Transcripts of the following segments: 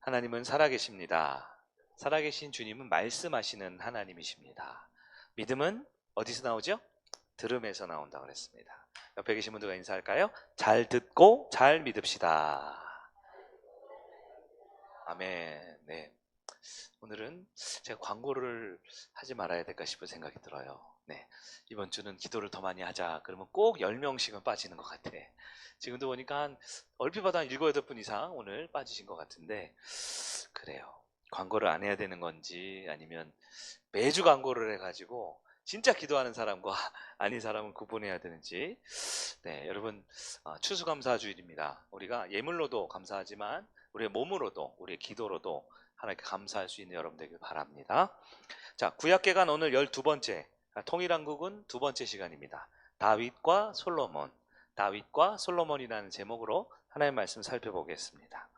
하나님은 살아계십니다. 살아계신 주님은 말씀하시는 하나님이십니다. 믿음은 어디서 나오죠? 들음에서 나온다고 그랬습니다. 옆에 계신 분들과 인사할까요? 잘 듣고 잘 믿읍시다. 아멘. 네. 오늘은 제가 광고를 하지 말아야 될까 싶은 생각이 들어요. 네. 이번 주는 기도를 더 많이 하자. 그러면 꼭 10명씩은 빠지는 것 같아. 지금도 보니까 얼핏 봐도 한 7, 8분 이상 오늘 빠지신 것 같은데, 그래요. 광고를 안 해야 되는 건지 아니면 매주 광고를 해가지고 진짜 기도하는 사람과 아닌 사람은 구분해야 되는지. 네, 여러분, 추수감사주일입니다. 우리가 예물로도 감사하지만 우리의 몸으로도 우리의 기도로도 하나님께 감사할 수 있는 여러분 되길 바랍니다. 자, 구약계간 오늘 12번째, 통일왕국은 두 번째 시간입니다. 다윗과 솔로몬, 다윗과 솔로몬이라는 제목으로 하나님의 말씀 살펴보겠습니다.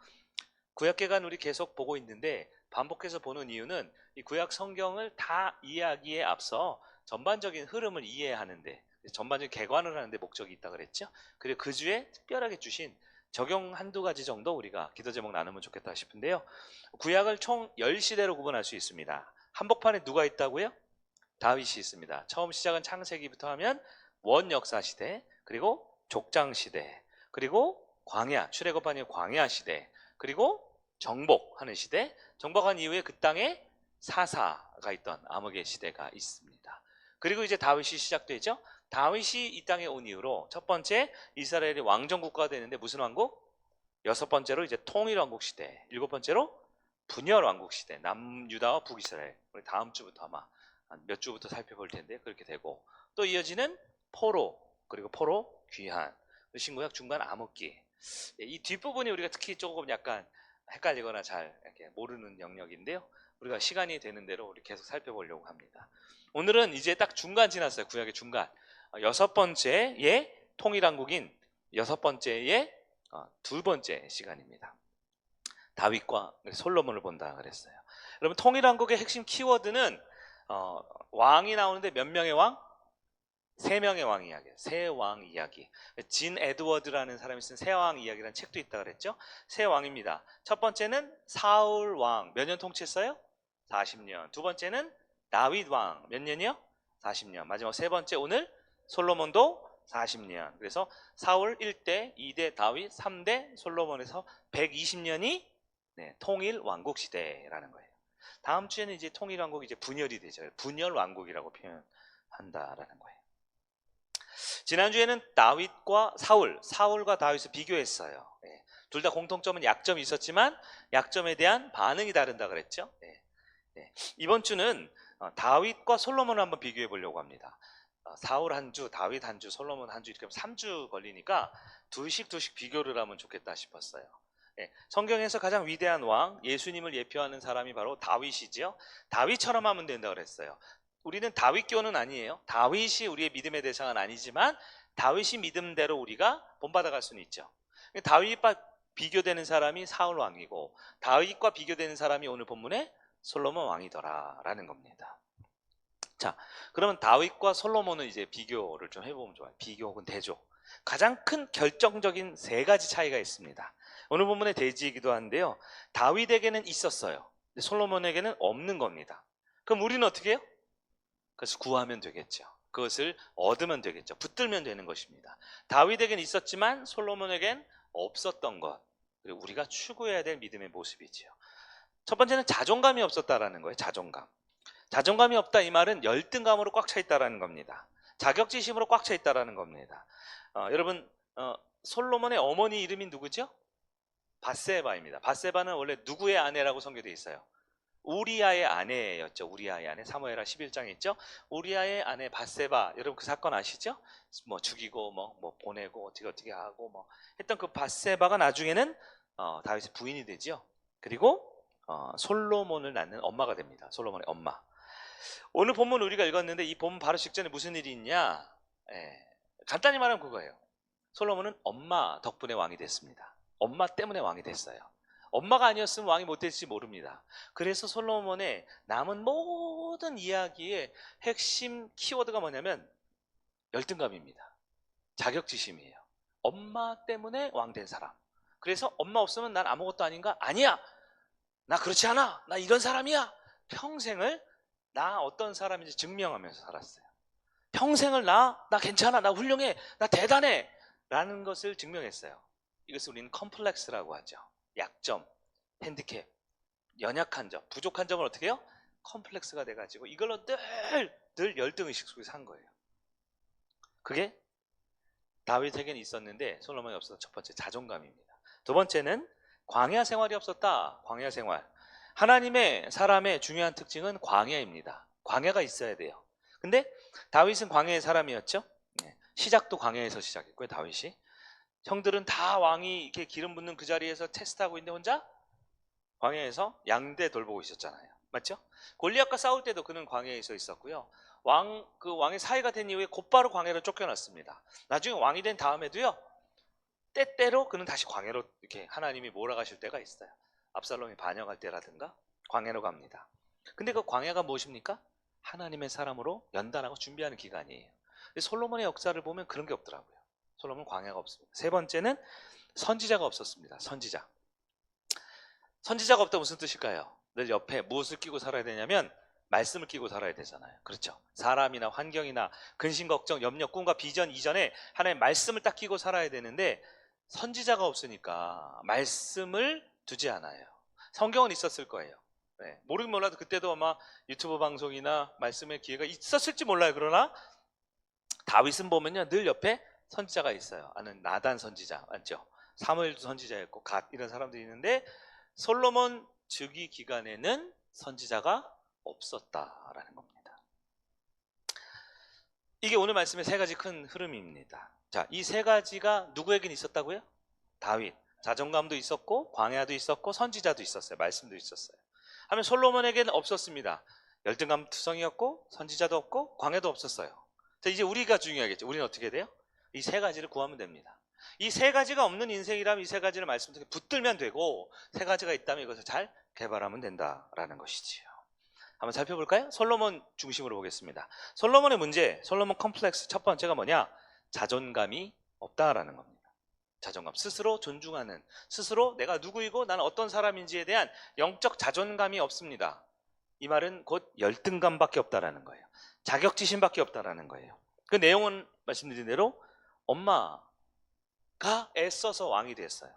구약계간 우리 계속 보고 있는데 반복해서 보는 이유는 이 구약 성경을 다 이해하기에 앞서 전반적인 흐름을 이해하는데, 전반적인 개관을 하는데 목적이 있다 그랬죠. 그리고 그 주에 특별하게 주신 적용 한두 가지 정도 우리가 기도 제목 나누면 좋겠다 싶은데요. 구약을 총 10시대로 구분할 수 있습니다. 한복판에 누가 있다고요? 다윗이 있습니다. 처음 시작은 창세기부터 하면 원역사 시대, 그리고 족장 시대, 그리고 광야, 출애굽하는 광야 시대, 그리고 정복하는 시대, 정복한 이후에 그 땅에 사사가 있던 암흑의 시대가 있습니다. 그리고 이제 다윗이 시작되죠. 다윗이 이 땅에 온 이후로 첫 번째 이스라엘이 왕정 국가가 되는데 무슨 왕국? 여섯 번째로 이제 통일 왕국 시대, 일곱 번째로 분열 왕국 시대, 남유다와 북이스라엘. 우리 다음 주부터 아마 몇 주부터 살펴볼 텐데 그렇게 되고, 또 이어지는 포로, 그리고 포로 귀환, 신구약 중간 암흑기. 이 뒷부분이 우리가 특히 조금 약간 헷갈리거나 잘 이렇게 모르는 영역인데요. 우리가 시간이 되는 대로 우리 계속 살펴보려고 합니다. 오늘은 이제 딱 중간 지났어요. 구약의 중간. 여섯 번째의 통일왕국인 여섯 번째의 두 번째 시간입니다. 다윗과 솔로몬을 본다 그랬어요. 여러분, 통일왕국의 핵심 키워드는 왕이 나오는데 몇 명의 왕? 세 명의 왕 이야기, 세 왕 이야기. 진 에드워드라는 사람이 쓴 세 왕 이야기라는 책도 있다 그랬죠. 세 왕입니다. 첫 번째는 사울 왕, 몇 년 통치했어요? 40년. 두 번째는 다윗 왕, 몇 년이요? 40년. 마지막 세 번째 오늘 솔로몬도 40년. 그래서 사울 1대, 2대 다윗, 3대 솔로몬에서 120년이 통일 왕국 시대라는 거예요. 다음 주에는 이제 통일 왕국이 이제 분열이 되죠. 분열 왕국이라고 표현한다라는 거예요. 지난주에는 다윗과 사울과 다윗을 비교했어요. 둘 다 공통점은 약점이 있었지만 약점에 대한 반응이 다른다 그랬죠. 이번 주는 다윗과 솔로몬을 한번 비교해 보려고 합니다. 사울 한 주, 다윗 한 주, 솔로몬 한 주, 이렇게 3주 걸리니까 두씩 비교를 하면 좋겠다 싶었어요. 성경에서 가장 위대한 왕, 예수님을 예표하는 사람이 바로 다윗이죠. 다윗처럼 하면 된다 그랬어요. 우리는 다윗교는 아니에요. 다윗이 우리의 믿음의 대상은 아니지만 다윗이 믿음대로 우리가 본받아갈 수는 있죠. 다윗과 비교되는 사람이 사울 왕이고 다윗과 비교되는 사람이 오늘 본문에 솔로몬 왕이더라라는 겁니다. 자, 그러면 다윗과 솔로몬은 이제 비교를 좀 해보면 좋아요. 비교 혹은 대조. 가장 큰 결정적인 세 가지 차이가 있습니다. 오늘 본문의 대지이기도 한데요. 다윗에게는 있었어요. 근데 솔로몬에게는 없는 겁니다. 그럼 우리는 어떻게 해요? 그래서 구하면 되겠죠. 그것을 얻으면 되겠죠. 붙들면 되는 것입니다. 다윗에겐 있었지만 솔로몬에겐 없었던 것, 그리고 우리가 추구해야 될 믿음의 모습이지요. 첫 번째는 자존감이 없었다라는 거예요. 자존감이 없다, 이 말은 열등감으로 꽉 차 있다라는 겁니다. 자격지심으로 꽉 차 있다라는 겁니다. 여러분, 솔로몬의 어머니 이름이 누구죠? 밧세바입니다. 밧세바는 원래 누구의 아내라고 선교되어 있어요? 우리아의 아내였죠. 우리아의 아내, 사무엘하 11장에 있죠. 우리아의 아내 밧세바, 여러분 그 사건 아시죠? 뭐 죽이고 뭐 보내고 어떻게 하고 뭐 했던 그 밧세바가 나중에는 다윗의 부인이 되죠. 그리고 솔로몬을 낳는 엄마가 됩니다. 솔로몬의 엄마. 오늘 본문 우리가 읽었는데 이 본문 바로 직전에 무슨 일이 있냐? 간단히 말하면 그거예요. 솔로몬은 엄마 덕분에 왕이 됐습니다. 엄마 때문에 왕이 됐어요. 엄마가 아니었으면 왕이 못될지 모릅니다. 그래서 솔로몬의 남은 모든 이야기의 핵심 키워드가 뭐냐면 열등감입니다. 자격지심이에요. 엄마 때문에 왕 된 사람. 그래서 엄마 없으면 난 아무것도 아닌가? 아니야! 나 그렇지 않아. 나 이런 사람이야. 평생을 나 어떤 사람인지 증명하면서 살았어요. 평생을 나 괜찮아. 나 훌륭해. 나 대단해. 라는 것을 증명했어요. 이것을 우리는 컴플렉스라고 하죠. 약점, 핸디캡, 연약한 점, 부족한 점을 어떻게 해요? 컴플렉스가 돼가지고 이걸로 늘 열등의식 속에서 산 거예요. 그게 다윗에게는 있었는데 솔로몬이 없었던 첫 번째 자존감입니다. 두 번째는 광야 생활이 없었다. 광야 생활. 하나님의 사람의 중요한 특징은 광야입니다. 광야가 있어야 돼요. 근데 다윗은 광야의 사람이었죠. 시작도 광야에서 시작했고요. 다윗이. 형들은 다 왕이 이렇게 기름 붓는 그 자리에서 테스트하고 있는데 혼자 광야에서 양대 돌보고 있었잖아요. 맞죠? 골리앗과 싸울 때도 그는 광야에 서 있었고요. 그 왕의 사이가 된 이후에 곧바로 광야로 쫓겨났습니다. 나중에 왕이 된 다음에도요. 때때로 그는 다시 광야로 이렇게 하나님이 몰아가실 때가 있어요. 압살롬이 반역할 때라든가 광야로 갑니다. 근데 그 광야가 무엇입니까? 하나님의 사람으로 연단하고 준비하는 기간이에요. 근데 솔로몬의 역사를 보면 그런 게 없더라고요. 솔로몬은 광야가 없습니다. 세 번째는 선지자가 없었습니다. 선지자가 없다 무슨 뜻일까요? 늘 옆에 무엇을 끼고 살아야 되냐면 말씀을 끼고 살아야 되잖아요. 그렇죠? 사람이나 환경이나 근심, 걱정, 염려, 꿈과 비전 이전에 하나님의 말씀을 딱 끼고 살아야 되는데 선지자가 없으니까 말씀을 두지 않아요. 성경은 있었을 거예요. 네, 모르긴 몰라도 그때도 아마 유튜브 방송이나 말씀의 기회가 있었을지 몰라요. 그러나 다윗은 보면요 늘 옆에 선지자가 있어요. 아는 나단 선지자 맞죠? 사무엘도 선지자였고 갓 이런 사람들이 있는데 솔로몬 즉위 기간에는 선지자가 없었다라는 겁니다. 이게 오늘 말씀의 세 가지 큰 흐름입니다. 자, 이 세 가지가 누구에겐 있었다고요? 다윗. 자존감도 있었고 광야도 있었고 선지자도 있었어요. 말씀도 있었어요. 하면 솔로몬에게는 없었습니다. 열등감 투성이었고 선지자도 없고 광야도 없었어요. 자, 이제 우리가 중요하겠죠. 우리는 어떻게 돼요? 이 세 가지를 구하면 됩니다. 이 세 가지가 없는 인생이라면 이 세 가지를 말씀드리게 붙들면 되고 세 가지가 있다면 이것을 잘 개발하면 된다라는 것이지요. 한번 살펴볼까요? 솔로몬 중심으로 보겠습니다. 솔로몬의 문제, 솔로몬 컴플렉스 첫 번째가 뭐냐? 자존감이 없다라는 겁니다. 자존감, 스스로 존중하는, 스스로 내가 누구이고 나는 어떤 사람인지에 대한 영적 자존감이 없습니다. 이 말은 곧 열등감밖에 없다라는 거예요. 자격지심밖에 없다라는 거예요. 그 내용은 말씀드린 대로 엄마가 애써서 왕이 됐어요.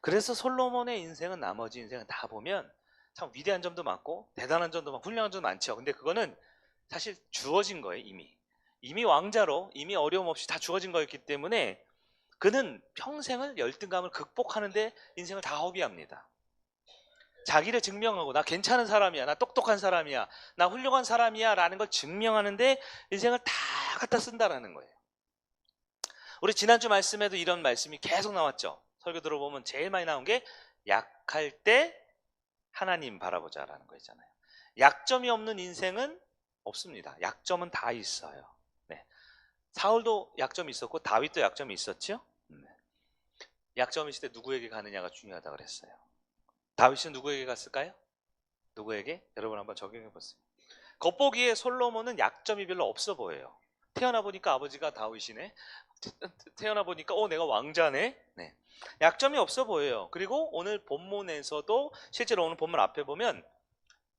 그래서 솔로몬의 인생은 나머지 인생은 다 보면 참 위대한 점도 많고 대단한 점도 많고 훌륭한 점도 많죠. 근데 그거는 사실 주어진 거예요. 이미 왕자로 이미 어려움 없이 다 주어진 거였기 때문에 그는 평생을 열등감을 극복하는데 인생을 다 허비합니다. 자기를 증명하고 나 괜찮은 사람이야, 나 똑똑한 사람이야, 나 훌륭한 사람이야 라는 걸 증명하는데 인생을 다 갖다 쓴다라는 거예요. 우리 지난주 말씀에도 이런 말씀이 계속 나왔죠. 설교 들어보면 제일 많이 나온 게 약할 때 하나님 바라보자라는 거 있잖아요. 약점이 없는 인생은 없습니다. 약점은 다 있어요. 네. 사울도 약점이 있었고 다윗도 약점이 있었죠. 약점이 있을 때 누구에게 가느냐가 중요하다고 그랬어요. 다윗은 누구에게 갔을까요? 누구에게? 여러분 한번 적용해 보세요. 겉보기에 솔로몬은 약점이 별로 없어 보여요. 태어나 보니까 아버지가 다윗이네. 태어나 보니까 내가 왕자네. 네. 약점이 없어 보여요. 그리고 오늘 본문에서도 실제로 오늘 본문 앞에 보면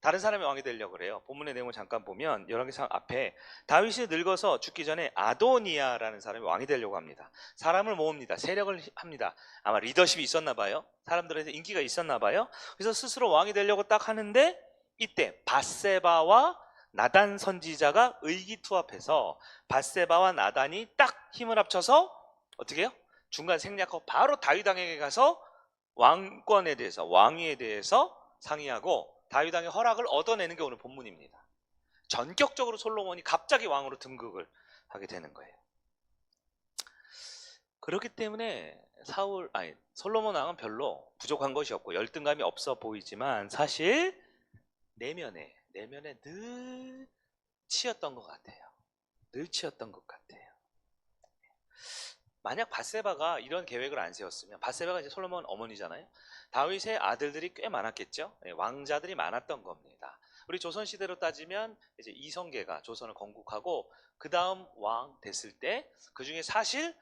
다른 사람이 왕이 되려고 그래요. 본문의 내용을 잠깐 보면 열왕기상 앞에 다윗이 늙어서 죽기 전에 아도니아라는 사람이 왕이 되려고 합니다. 사람을 모읍니다. 세력을 합니다. 아마 리더십이 있었나 봐요. 사람들한테 인기가 있었나 봐요. 그래서 스스로 왕이 되려고 딱 하는데 이때 밧세바와 나단 선지자가 의기투합해서 밧세바와 나단이 딱 힘을 합쳐서 어떻게 해요? 중간 생략하고 바로 다윗 왕에게 가서 왕권에 대해서 왕위에 대해서 상의하고 다윗 왕의 허락을 얻어내는 게 오늘 본문입니다. 전격적으로 솔로몬이 갑자기 왕으로 등극을 하게 되는 거예요. 그렇기 때문에 솔로몬 왕은 별로 부족한 것이 없고 열등감이 없어 보이지만 사실 내면에 늘 치였던 것 같아요. 늘 치였던 것 같아요. 만약 밧세바가 이런 계획을 안 세웠으면, 밧세바가 이제 솔로몬 어머니잖아요. 다윗의 아들들이 꽤 많았겠죠. 왕자들이 많았던 겁니다. 우리 조선시대로 따지면 이제 이성계가 조선을 건국하고 그 다음 왕 됐을 때 그 중에 사실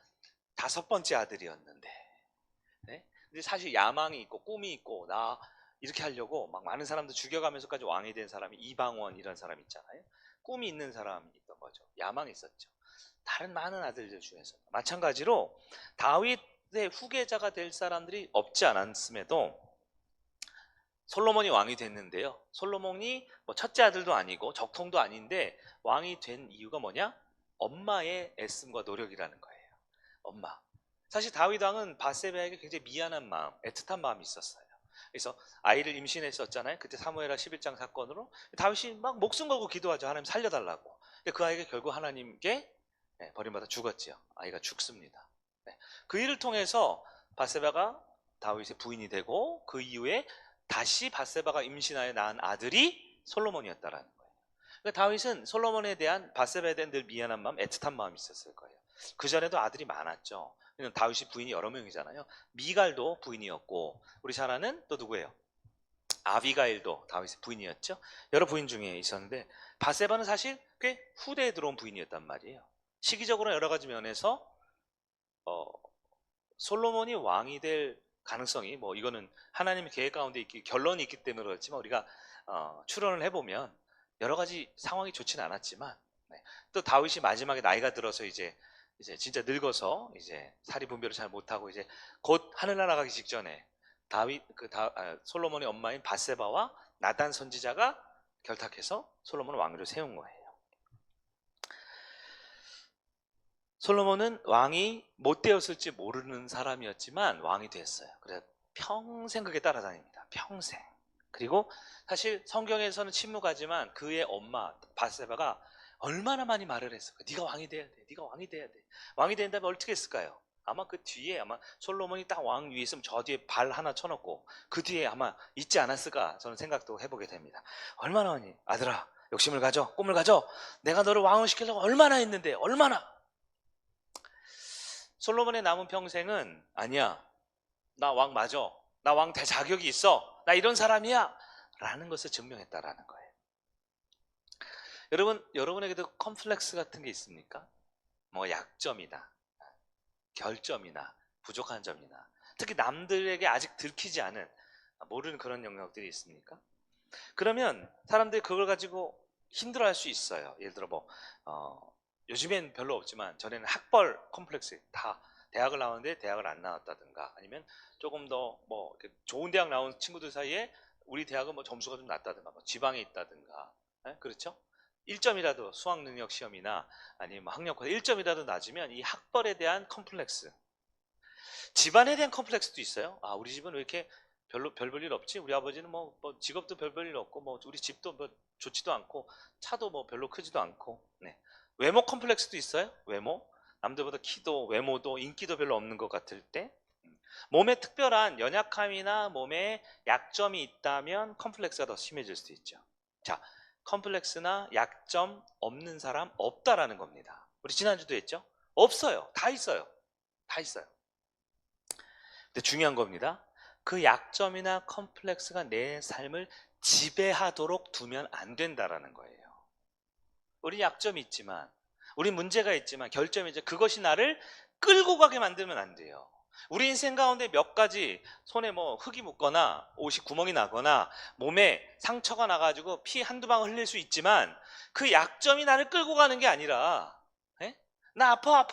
5번째 아들이었는데, 네? 근데 사실 야망이 있고 꿈이 있고 나 이렇게 하려고 막 많은 사람들 죽여가면서까지 왕이 된 사람이 이방원 이런 사람 있잖아요. 꿈이 있는 사람이 있던 거죠. 야망이 있었죠. 다른 많은 아들들 중에서 마찬가지로 다윗의 후계자가 될 사람들이 없지 않았음에도 솔로몬이 왕이 됐는데요. 솔로몬이 뭐 첫째 아들도 아니고 적통도 아닌데 왕이 된 이유가 뭐냐? 엄마의 애씀과 노력이라는 거예요. 엄마. 사실 다윗 왕은 바세바에게 굉장히 미안한 마음, 애틋한 마음이 있었어요. 그래서 아이를 임신했었잖아요. 그때 사무엘하 11장 사건으로 다윗이 막 목숨 걸고 기도하죠. 하나님 살려달라고. 그 아이가 결국 하나님께 버림받아 죽었지요. 아이가 죽습니다. 그 일을 통해서 바세바가 다윗의 부인이 되고 그 이후에 다시 바세바가 임신하여 낳은 아들이 솔로몬이었다라는 거예요. 그러니까 다윗은 솔로몬에 대한 바세바에 대한 늘 미안한 마음, 애틋한 마음이 있었을 거예요. 그 전에도 아들이 많았죠. 다윗이 부인이 여러 명이잖아요. 미갈도 부인이었고 우리 잘 아는 또 누구예요? 아비가일도 다윗의 부인이었죠. 여러 부인 중에 있었는데 바세바는 사실 꽤 후대에 들어온 부인이었단 말이에요. 시기적으로 여러 가지 면에서 솔로몬이 왕이 될 가능성이 뭐 이거는 하나님의 계획 가운데 결론이 있기 때문에 그렇지만 우리가 추론을 해보면 여러 가지 상황이 좋지는 않았지만 또 다윗이 마지막에 나이가 들어서 이제 진짜 늙어서 이제 사리 분별을 잘 못하고 이제 곧 하늘나라 가기 직전에 솔로몬의 엄마인 바세바와 나단 선지자가 결탁해서 솔로몬을 왕으로 세운 거예요. 솔로몬은 왕이 못 되었을지 모르는 사람이었지만 왕이 됐어요. 그래서 평생 그게 따라다닙니다. 평생. 그리고 사실 성경에서는 침묵하지만 그의 엄마 바세바가 얼마나 많이 말을 했을까. 네가 왕이 돼야 돼. 네가 왕이 돼야 돼. 왕이 된다면 어떻게 했을까요? 아마 그 뒤에 아마 솔로몬이 딱 왕 위에 있으면 저 뒤에 발 하나 쳐놓고 그 뒤에 아마 있지 않았을까 저는 생각도 해보게 됩니다. 얼마나 많이 아들아 욕심을 가져 꿈을 가져 내가 너를 왕을 시키려고 얼마나 했는데 얼마나. 솔로몬의 남은 평생은 아니야 나 왕 맞아 나 왕 될 자격이 있어 나 이런 사람이야 라는 것을 증명했다라는 거예요. 여러분에게도 컴플렉스 같은 게 있습니까? 뭐 약점이나 결점이나 부족한 점이나 특히 남들에게 아직 들키지 않은 모르는 그런 영역들이 있습니까? 그러면 사람들이 그걸 가지고 힘들어할 수 있어요. 예를 들어 요즘엔 별로 없지만 전에는 학벌 컴플렉스 다 대학을 나왔는데 대학을 안 나왔다든가 아니면 조금 더 뭐 좋은 대학 나온 친구들 사이에 우리 대학은 뭐 점수가 좀 낮다든가 뭐 지방에 있다든가 그렇죠? 1점이라도 수학 능력 시험이나 아니면 뭐 학력고사 1점이라도 낮으면 이 학벌에 대한 컴플렉스 집안에 대한 컴플렉스도 있어요. 아 우리 집은 왜 이렇게 별 볼 일 없지? 우리 아버지는 뭐 직업도 별 볼 일 없고 뭐 우리 집도 뭐 좋지도 않고 차도 뭐 별로 크지도 않고 외모 컴플렉스도 있어요. 외모 남들보다 키도 외모도 인기도 별로 없는 것 같을 때 몸에 특별한 연약함이나 몸에 약점이 있다면 컴플렉스가 더 심해질 수도 있죠. 자 컴플렉스나 약점 없는 사람 없다라는 겁니다. 우리 지난주도 했죠? 없어요. 다 있어요. 다 있어요. 근데 중요한 겁니다. 그 약점이나 컴플렉스가 내 삶을 지배하도록 두면 안 된다라는 거예요. 우리 약점이 있지만 우리 문제가 있지만 결점이 있지만 그것이 나를 끌고 가게 만들면 안 돼요. 우리 인생 가운데 몇 가지 손에 뭐 흙이 묻거나 옷이 구멍이 나거나 몸에 상처가 나가지고 피 한두 방울 흘릴 수 있지만 그 약점이 나를 끌고 가는 게 아니라 나 아파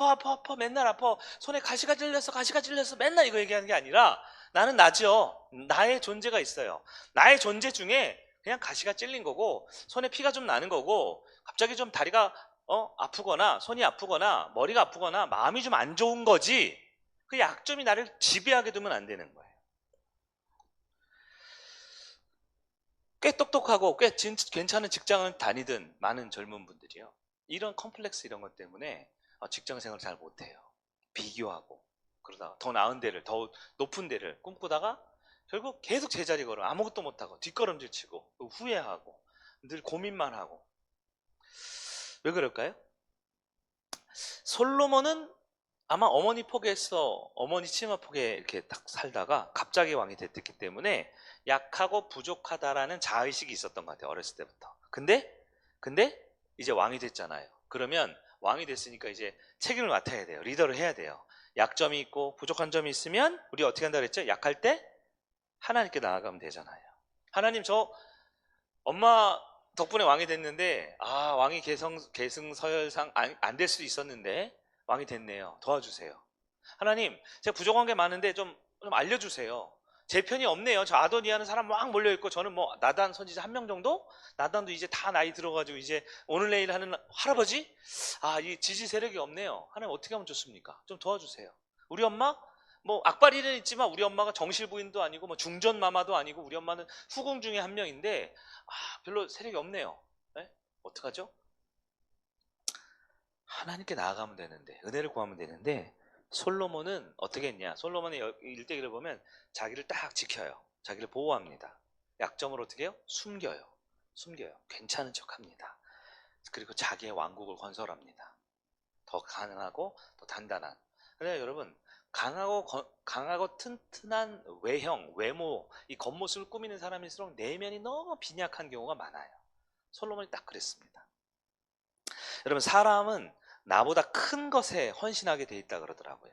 맨날 아파 손에 가시가 찔렸어 맨날 이거 얘기하는 게 아니라 나는 나죠. 나의 존재가 있어요. 나의 존재 중에 그냥 가시가 찔린 거고 손에 피가 좀 나는 거고 갑자기 좀 다리가 아프거나 손이 아프거나 머리가 아프거나 마음이 좀 안 좋은 거지 그 약점이 나를 지배하게 두면 안 되는 거예요. 꽤 똑똑하고 꽤 괜찮은 직장을 다니던 많은 젊은 분들이요. 이런 컴플렉스 이런 것 때문에 직장 생활을 잘 못해요. 비교하고 그러다가 더 나은 데를 더 높은 데를 꿈꾸다가 결국 계속 제자리 걸어 아무것도 못하고 뒷걸음질 치고 후회하고 늘 고민만 하고. 왜 그럴까요? 솔로몬은 아마 어머니 폭에서 어머니 치마 폭에 이렇게 딱 살다가 갑자기 왕이 됐기 때문에 약하고 부족하다라는 자의식이 있었던 것 같아요. 어렸을 때부터. 근데 이제 왕이 됐잖아요. 그러면 왕이 됐으니까 이제 책임을 맡아야 돼요. 리더를 해야 돼요. 약점이 있고 부족한 점이 있으면 우리 어떻게 한다 그랬죠? 약할 때 하나님께 나아가면 되잖아요. 하나님, 저 엄마 덕분에 왕이 됐는데, 왕이 계승 서열상 안 될 수도 있었는데 왕이 됐네요. 도와주세요. 하나님, 제가 부족한 게 많은데 좀 알려주세요. 제 편이 없네요. 저 아도니아는 사람 막 몰려있고, 저는 뭐 나단 선지자 1명 정도? 나단도 이제 다 나이 들어가지고 이제 오늘 내일 하는 할아버지? 이 지지 세력이 없네요. 하나님, 어떻게 하면 좋습니까? 좀 도와주세요. 우리 엄마? 뭐 악바리는 있지만 우리 엄마가 정실 부인도 아니고 뭐 중전 마마도 아니고, 우리 엄마는 후궁 중에 한 명인데 별로 세력이 없네요. 네? 어떡하죠? 하나님께 나아가면 되는데, 은혜를 구하면 되는데, 솔로몬은 어떻게 했냐? 솔로몬의 일대기를 보면 자기를 딱 지켜요. 자기를 보호합니다. 약점을 어떻게 해요? 숨겨요. 괜찮은 척합니다. 그리고 자기의 왕국을 건설합니다. 더 가능하고 더 단단한. 그래서 여러분, 강하고 튼튼한 외모, 이 겉모습을 꾸미는 사람일수록 내면이 너무 빈약한 경우가 많아요. 솔로몬이 딱 그랬습니다. 여러분, 사람은 나보다 큰 것에 헌신하게 돼 있다 그러더라고요.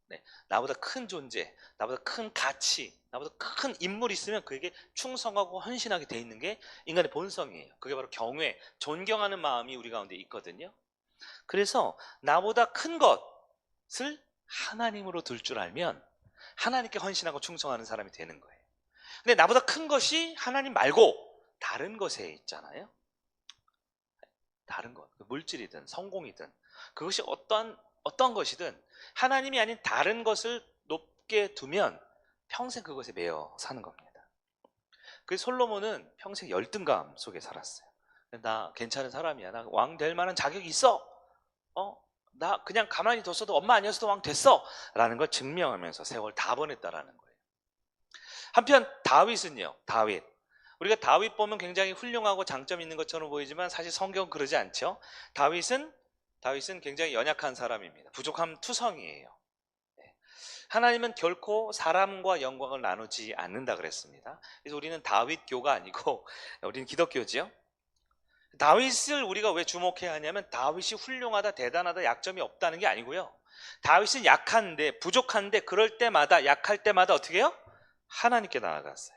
네, 나보다 큰 존재, 나보다 큰 가치, 나보다 큰 인물이 있으면 그에게 충성하고 헌신하게 돼 있는 게 인간의 본성이에요. 그게 바로 경외, 존경하는 마음이 우리 가운데 있거든요. 그래서 나보다 큰 것을 하나님으로 둘 줄 알면 하나님께 헌신하고 충성하는 사람이 되는 거예요. 근데 나보다 큰 것이 하나님 말고 다른 것에 있잖아요. 다른 것, 물질이든 성공이든 그것이 어떤 것이든 하나님이 아닌 다른 것을 높게 두면 평생 그것에 매여 사는 겁니다. 그래서 솔로몬은 평생 열등감 속에 살았어요. 나 괜찮은 사람이야. 나 왕 될 만한 자격이 있어. 나 그냥 가만히 뒀어도 엄마 아니었어도 왕 됐어. 라는 걸 증명하면서 세월 다 보냈다라는 거예요. 한편 다윗은요. 우리가 다윗 보면 굉장히 훌륭하고 장점 있는 것처럼 보이지만 사실 성경은 그러지 않죠. 다윗은 굉장히 연약한 사람입니다. 부족함 투성이에요. 하나님은 결코 사람과 영광을 나누지 않는다 그랬습니다. 그래서 우리는 다윗교가 아니고 우리는 기독교지요. 다윗을 우리가 왜 주목해야 하냐면 다윗이 훌륭하다, 대단하다, 약점이 없다는 게 아니고요. 다윗은 약한데, 부족한데, 그럴 때마다, 약할 때마다 어떻게 해요? 하나님께 나아갔어요.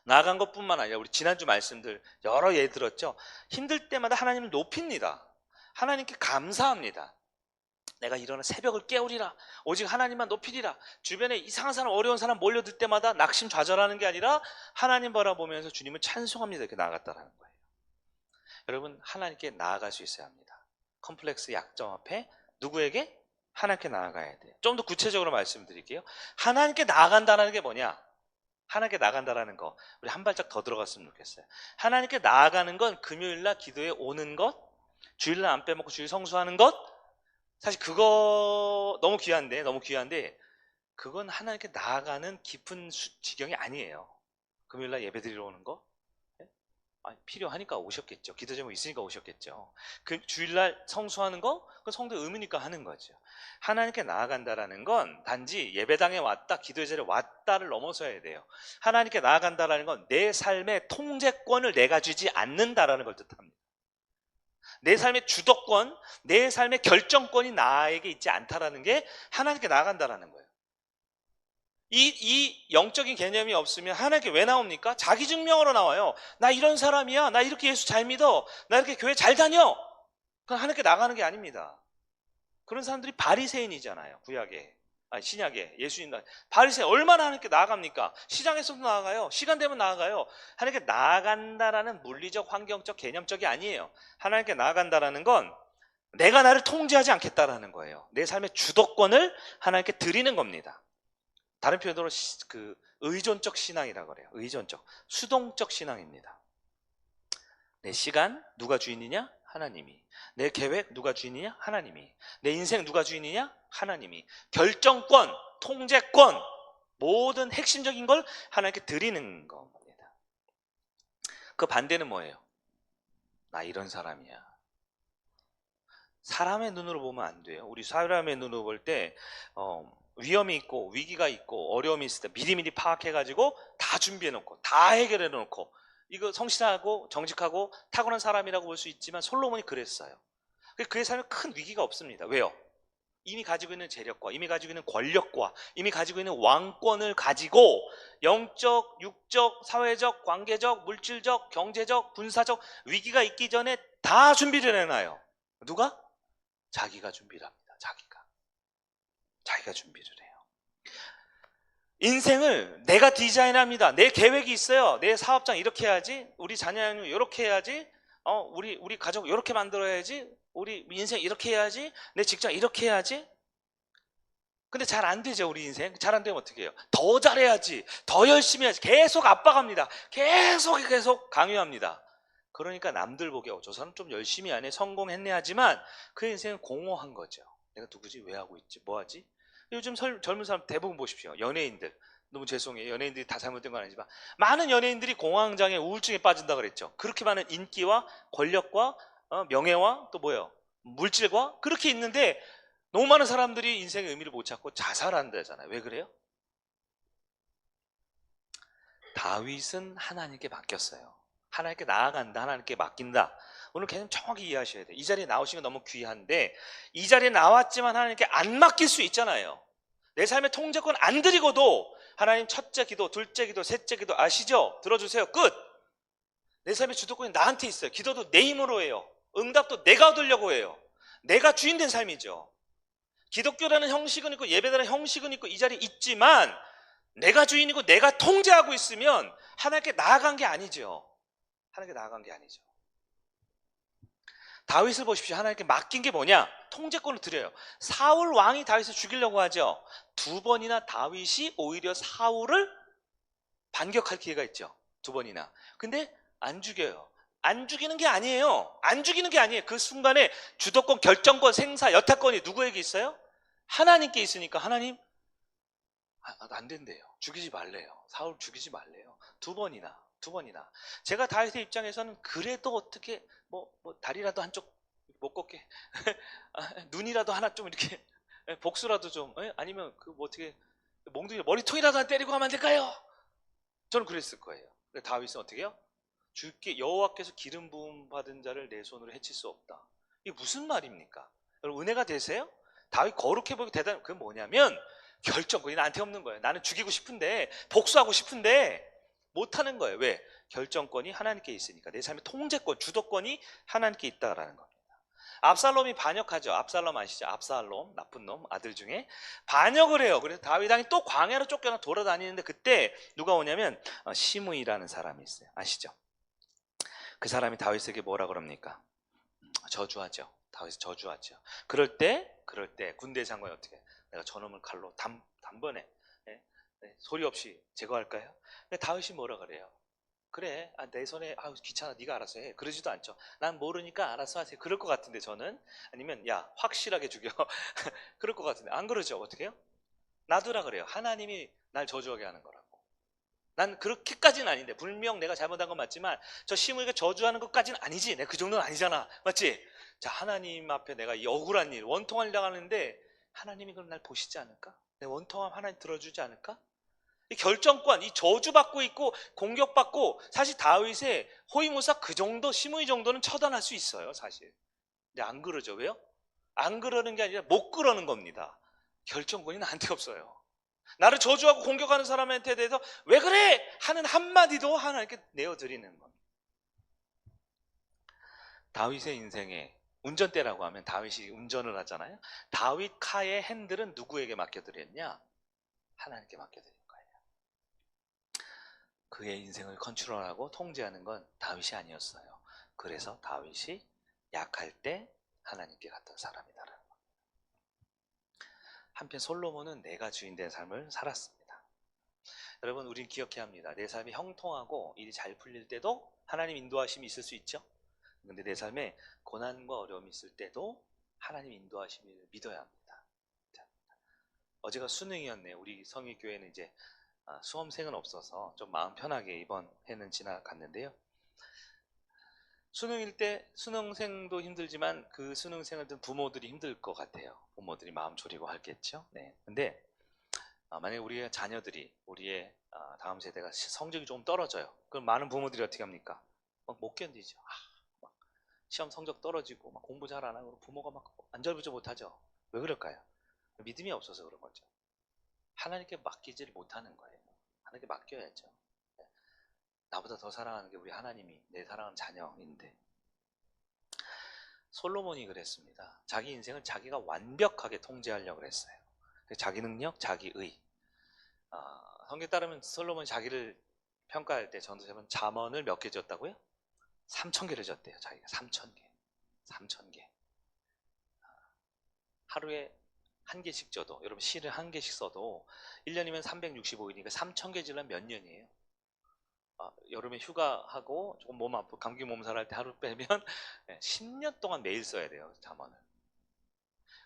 나아간 것뿐만 아니라 우리 지난주 말씀들 여러 예 들었죠. 힘들 때마다 하나님을 높입니다. 하나님께 감사합니다. 내가 일어나 새벽을 깨우리라. 오직 하나님만 높이리라. 주변에 이상한 사람, 어려운 사람 몰려들 때마다 낙심좌절하는 게 아니라 하나님 바라보면서 주님을 찬송합니다. 이렇게 나아갔다라는 거예요. 여러분, 하나님께 나아갈 수 있어야 합니다. 컴플렉스 약점 앞에 누구에게? 하나님께 나아가야 돼요. 좀 더 구체적으로 말씀드릴게요. 하나님께 나아간다는 게 뭐냐? 하나님께 나아간다라는 거, 우리 한 발짝 더 들어갔으면 좋겠어요. 하나님께 나아가는 건 금요일날 기도에 오는 것, 주일날 안 빼먹고 주일 성수하는 것, 사실 그거 너무 귀한데 그건 하나님께 나아가는 깊은 지경이 아니에요. 금요일날 예배드리러 오는 거 필요하니까 오셨겠죠. 기도 제목 있으니까 오셨겠죠. 그 주일날 성수하는 거, 그건 성도의 의무니까 하는 거죠. 하나님께 나아간다라는 건 단지 예배당에 왔다, 기도의 자리에 왔다를 넘어서야 돼요. 하나님께 나아간다라는 건 내 삶의 통제권을 내가 주지 않는다라는 걸 뜻합니다. 내 삶의 주도권, 내 삶의 결정권이 나에게 있지 않다라는 게 하나님께 나아간다라는 거예요. 이 영적인 개념이 없으면 하나님께 왜 나옵니까? 자기 증명으로 나와요. 나 이런 사람이야. 나 이렇게 예수 잘 믿어. 나 이렇게 교회 잘 다녀. 그건 하나님께 나가는 게 아닙니다. 그런 사람들이 바리새인이잖아요. 신약에 예수님 바리새인 얼마나 하나님께 나아갑니까? 시장에서도 나아가요. 시간 되면 나아가요. 하나님께 나아간다라는 물리적, 환경적, 개념적이 아니에요. 하나님께 나아간다라는 건 내가 나를 통제하지 않겠다라는 거예요. 내 삶의 주도권을 하나님께 드리는 겁니다. 다른 표현으로 의존적 신앙이라고 그래요. 의존적, 수동적 신앙입니다. 내 시간 누가 주인이냐? 하나님이. 내 계획 누가 주인이냐? 하나님이. 내 인생 누가 주인이냐? 하나님이. 결정권, 통제권, 모든 핵심적인 걸 하나님께 드리는 겁니다. 그 반대는 뭐예요? 나 이런 사람이야. 사람의 눈으로 보면 안 돼요. 우리 사람의 눈으로 볼 때 위험이 있고 위기가 있고 어려움이 있을 때 미리미리 파악해가지고 다 준비해놓고 다 해결해놓고, 이거 성실하고 정직하고 타고난 사람이라고 볼 수 있지만 솔로몬이 그랬어요. 그의 삶에 큰 위기가 없습니다. 왜요? 이미 가지고 있는 재력과 이미 가지고 있는 권력과 이미 가지고 있는 왕권을 가지고 영적, 육적, 사회적, 관계적, 물질적, 경제적, 군사적 위기가 있기 전에 다 준비를 해놔요. 누가? 자기가 준비를 합니다. 자기가 준비를 해요. 인생을 내가 디자인합니다. 내 계획이 있어요. 내 사업장 이렇게 해야지. 우리 자녀는 이렇게 해야지. 우리 가족 이렇게 만들어야지. 우리 인생 이렇게 해야지. 내 직장 이렇게 해야지. 근데 잘 안 되죠, 우리 인생. 잘 안 되면 어떻게 해요? 더 잘해야지. 더 열심히 해야지. 계속 압박합니다. 계속 강요합니다. 그러니까 남들 보기에 저 사람 좀 열심히 하네, 성공했네 하지만 그 인생은 공허한 거죠. 내가 누구지? 왜 하고 있지? 뭐 하지? 요즘 젊은 사람 대부분 보십시오. 연예인들. 너무 죄송해요. 연예인들이 다 잘못된 건 아니지만 많은 연예인들이 공황장애, 우울증에 빠진다 그랬죠. 그렇게 많은 인기와 권력과 명예와 또 뭐예요? 물질과 그렇게 있는데 너무 많은 사람들이 인생의 의미를 못 찾고 자살한다잖아요. 왜 그래요? 다윗은 하나님께 맡겼어요. 하나님께 나아간다, 하나님께 맡긴다. 오늘 개념 정확히 이해하셔야 돼요. 이 자리에 나오신 건 너무 귀한데 이 자리에 나왔지만 하나님께 안 맡길 수 있잖아요. 내 삶의 통제권 안 드리고도 하나님 첫째 기도, 둘째 기도, 셋째 기도 아시죠? 들어주세요. 끝! 내 삶의 주도권이 나한테 있어요. 기도도 내 힘으로 해요. 응답도 내가 얻으려고 해요. 내가 주인 된 삶이죠. 기독교라는 형식은 있고 예배라는 형식은 있고 이 자리에 있지만 내가 주인이고 내가 통제하고 있으면 하나님께 나아간 게 아니죠. 하나님께 나아간 게 아니죠. 다윗을 보십시오. 하나님께 맡긴 게 뭐냐? 통제권을 드려요. 사울 왕이 다윗을 죽이려고 하죠. 2번이나 다윗이 오히려 사울을 반격할 기회가 있죠. 2번이나. 근데 안 죽여요. 안 죽이는 게 아니에요. 안 죽이는 게 아니에요. 그 순간에 주도권, 결정권, 생사, 여타권이 누구에게 있어요? 하나님께 있으니까 하나님 안 된대요. 죽이지 말래요. 사울 죽이지 말래요. 2번이나. 제가 다윗의 입장에서는 그래도 어떻게 뭐 다리라도 한쪽 못 걷게 눈이라도 하나 좀 이렇게 복수라도 좀 아니면 그 뭐 어떻게 몽둥이 머리통이라도 때리고 하면 안 될까요? 저는 그랬을 거예요. 근데 다윗은 어떻게 해요? 주께 여호와께서 기름 부음 받은 자를 내 손으로 해칠 수 없다. 이게 무슨 말입니까? 여러분 은혜가 되세요? 다윗 거룩해 보이고 대단. 그게 뭐냐면 결정권이 나한테 없는 거예요. 나는 죽이고 싶은데 복수하고 싶은데 못하는 거예요. 왜? 결정권이 하나님께 있으니까. 내 삶의 통제권, 주도권이 하나님께 있다라는 겁니다. 압살롬이 반역하죠. 압살롬 아시죠? 압살롬, 나쁜 놈, 아들 중에 반역을 해요. 그래서 다윗 왕이 또 광야로 쫓겨나 돌아다니는데 그때 누가 오냐면 시므이라는 사람이 있어요. 아시죠? 그 사람이 다윗에게 뭐라 그럽니까? 저주하죠. 다윗을 저주하죠. 그럴 때 군대 장관이 어떻게? 내가 저놈을 칼로 단번에 소리 없이 제거할까요? 근데 다윗이 뭐라 그래요? 그래, 내 손에 귀찮아, 네가 알아서 해. 그러지도 않죠. 난 모르니까 알아서 하세요. 그럴 것 같은데 저는 아니면 야 확실하게 죽여. 그럴 것 같은데 안 그러죠. 어떻게 해요? 놔두라 그래요. 하나님이 날 저주하게 하는 거라고. 난 그렇게까지는 아닌데 분명 내가 잘못한 건 맞지만 저 시므이가 저주하는 것까지는 아니지. 내가 그 정도는 아니잖아. 맞지? 자, 하나님 앞에 내가 이 억울한 일, 원통을 당하는데 하나님이 그럼 날 보시지 않을까? 내 원통함 하나님 들어주지 않을까? 이 결정권, 이 저주받고 있고 공격받고 사실 다윗의 호위무사 그 정도, 시므이 정도는 처단할 수 있어요, 사실. 근데 안 그러죠. 왜요? 안 그러는 게 아니라 못 그러는 겁니다. 결정권이 나한테 없어요. 나를 저주하고 공격하는 사람한테 대해서 왜 그래? 하는 한마디도 하나님께 내어드리는 겁니다. 다윗의 인생에 운전대라고 하면 다윗이 운전을 하잖아요. 다윗 카의 핸들은 누구에게 맡겨드렸냐? 하나님께 맡겨드린 거예요. 그의 인생을 컨트롤하고 통제하는 건 다윗이 아니었어요. 그래서 다윗이 약할 때 하나님께 갔던 사람이다라는 겁니다. 한편 솔로몬은 내가 주인 된 삶을 살았습니다. 여러분 우린 기억해야 합니다. 내 삶이 형통하고 일이 잘 풀릴 때도 하나님 인도하심이 있을 수 있죠. 근데 내 삶에 고난과 어려움이 있을 때도 하나님 인도하심을 믿어야 합니다. 어제가 수능이었네요. 우리 성의교회는 이제 수험생은 없어서 좀 마음 편하게 이번 해는 지나갔는데요. 수능일 때 수능생도 힘들지만 그 수능생을 둔 부모들이 힘들 것 같아요. 부모들이 마음 졸이고 하겠죠. 네. 근데 만약에 우리의 자녀들이 우리의 다음 세대가 성적이 좀 떨어져요. 그럼 많은 부모들이 어떻게 합니까? 못 견디죠. 시험 성적 떨어지고 막 공부 잘 안 하고 부모가 막 안절부절 못하죠. 왜 그럴까요? 믿음이 없어서 그런 거죠. 하나님께 맡기지를 못하는 거예요. 하나님께 맡겨야죠. 나보다 더 사랑하는 게 우리 하나님이 내 사랑하는 자녀인데. 솔로몬이 그랬습니다. 자기 인생을 자기가 완벽하게 통제하려고 그랬어요. 자기 능력, 자기 의. 성경에 따르면 솔로몬이 자기를 평가할 때 전도서는 잠언을 몇 개 졌다고요? 3,000개를 졌대요. 자기가 3,000개. 3,000개. 하루에 한 개씩 져도, 여러분 시를 한 개씩 써도 1년이면 365일이니까 3,000개 지르면 몇 년이에요? 여름에 휴가하고 조금 몸 아프고 감기 몸살 할 때 하루 빼면 10년 동안 매일 써야 돼요, 잠언을.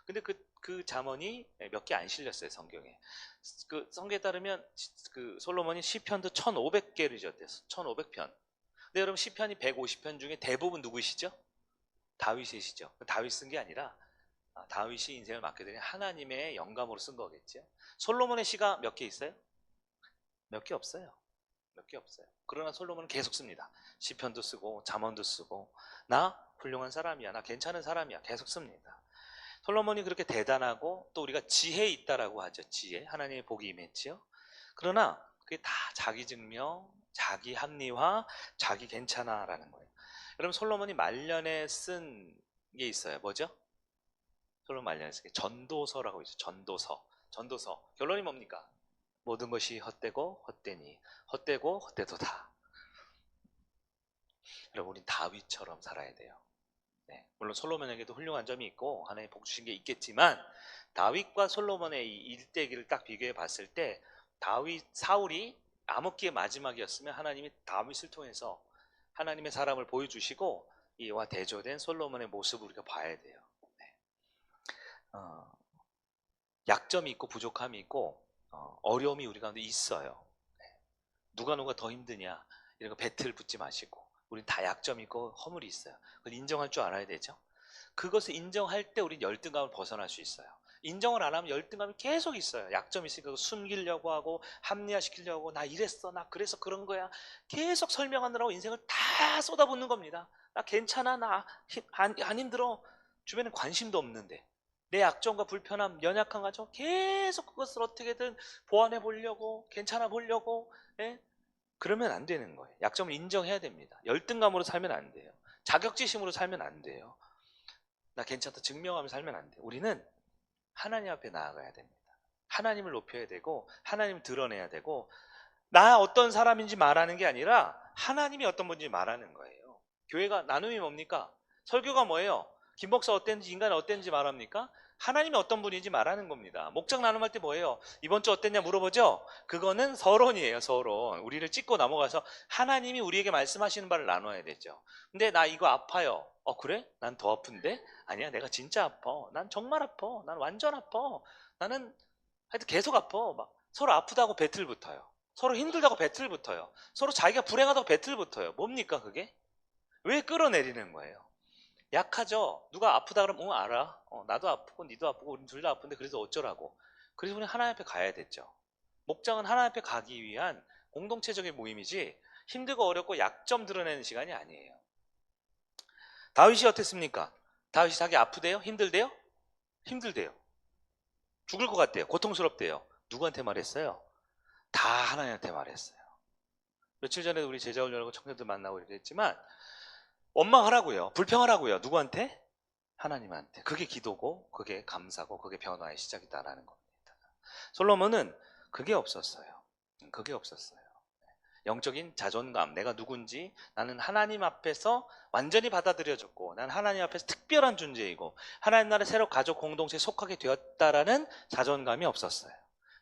근데 그 잠언이 몇 개 안 실렸어요, 성경에. 그 성경에 따르면 그 솔로몬이 시편도 1,500개를 지었대요. 1,500편. 근데 여러분 시편이 150편 중에 대부분 누구시죠? 다윗이시죠. 다윗 쓴 게 아니라 다윗이 인생을 맡게 되니 하나님의 영감으로 쓴 거겠죠. 솔로몬의 시가 몇 개 있어요? 몇 개 없어요. 몇 개 없어요. 그러나 솔로몬은 계속 씁니다. 시편도 쓰고 잠언도 쓰고 나 훌륭한 사람이야, 나 괜찮은 사람이야, 계속 씁니다. 솔로몬이 그렇게 대단하고 또 우리가 지혜 있다라고 하죠. 지혜, 하나님의 복이 임했지요. 그러나 그게 다 자기 증명, 자기 합리화, 자기 괜찮아라는 거예요. 여러분 솔로몬이 말년에 쓴 게 있어요. 뭐죠? 솔로몬 말년에 쓴 게 전도서라고 있어요. 전도서. 결론이 뭡니까? 모든 것이 헛되고 헛되니 헛되고 헛되도다. 여러분 우린 다윗처럼 살아야 돼요. 네, 물론 솔로몬에게도 훌륭한 점이 있고 하나님 복 주신 게 있겠지만 다윗과 솔로몬의 이 일대기를 딱 비교해 봤을 때 사울이 암흑기의 마지막이었으면 하나님이 다윗을 통해서 하나님의 사람을 보여주시고 이와 대조된 솔로몬의 모습을 우리가 봐야 돼요. 네. 약점이 있고 부족함이 있고 어려움이 우리 가운데 있어요. 네. 누가 더 힘드냐 이런 거 배틀 붙지 마시고 우린 다 약점이 있고 허물이 있어요. 그걸 인정할 줄 알아야 되죠. 그것을 인정할 때 우린 열등감을 벗어날 수 있어요. 인정을 안 하면 열등감이 계속 있어요. 약점이 있으니까 숨기려고 하고 합리화시키려고 하고 나 이랬어, 나 그래서 그런 거야. 계속 설명하느라고 인생을 다 쏟아붓는 겁니다. 나 괜찮아, 나 안 힘들어. 주변에 관심도 없는데 내 약점과 불편함, 연약한 가정 계속 그것을 어떻게든 보완해 보려고, 괜찮아 보려고, 예? 그러면 안 되는 거예요. 약점을 인정해야 됩니다. 열등감으로 살면 안 돼요. 자격지심으로 살면 안 돼요. 나 괜찮다 증명하며 살면 안 돼요. 우리는 하나님 앞에 나아가야 됩니다. 하나님을 높여야 되고 하나님을 드러내야 되고 나 어떤 사람인지 말하는 게 아니라 하나님이 어떤 분인지 말하는 거예요. 교회가 나눔이 뭡니까? 설교가 뭐예요? 김 목사 어땠는지 인간이 어땠는지 말합니까? 하나님이 어떤 분인지 말하는 겁니다. 목장 나눔할 때 뭐예요? 이번 주 어땠냐 물어보죠? 그거는 서론이에요. 서론. 우리를 찍고 넘어가서 하나님이 우리에게 말씀하시는 바를 나눠야 되죠. 근데 나 이거 아파요. 그래? 난 더 아픈데? 아니야, 내가 진짜 아파. 난 정말 아파. 난 완전 아파. 나는 하여튼 계속 아파. 막 서로 아프다고 배틀 붙어요. 서로 힘들다고 배틀 붙어요. 서로 자기가 불행하다고 배틀 붙어요. 뭡니까 그게? 왜 끌어내리는 거예요? 약하죠. 누가 아프다 그러면 알아. 나도 아프고 니도 아프고 우리 둘 다 아픈데 그래서 어쩌라고. 그래서 우리 하나님 앞에 가야 됐죠. 목장은 하나님 앞에 가기 위한 공동체적인 모임이지 힘들고 어렵고 약점 드러내는 시간이 아니에요. 다윗이 어땠습니까? 다윗이 자기 아프대요? 힘들대요? 힘들대요. 죽을 것 같대요. 고통스럽대요. 누구한테 말했어요? 다 하나님한테 말했어요. 며칠 전에 우리 제자훈련하고 청년들 만나고 이렇게 했지만 원망하라고요. 불평하라고요. 누구한테? 하나님한테. 그게 기도고 그게 감사고 그게 변화의 시작이다라는 겁니다. 솔로몬은 그게 없었어요. 그게 없었어요. 영적인 자존감, 내가 누군지 나는 하나님 앞에서 완전히 받아들여졌고 난 하나님 앞에서 특별한 존재이고 하나님 나라의 새로 가족 공동체에 속하게 되었다라는 자존감이 없었어요.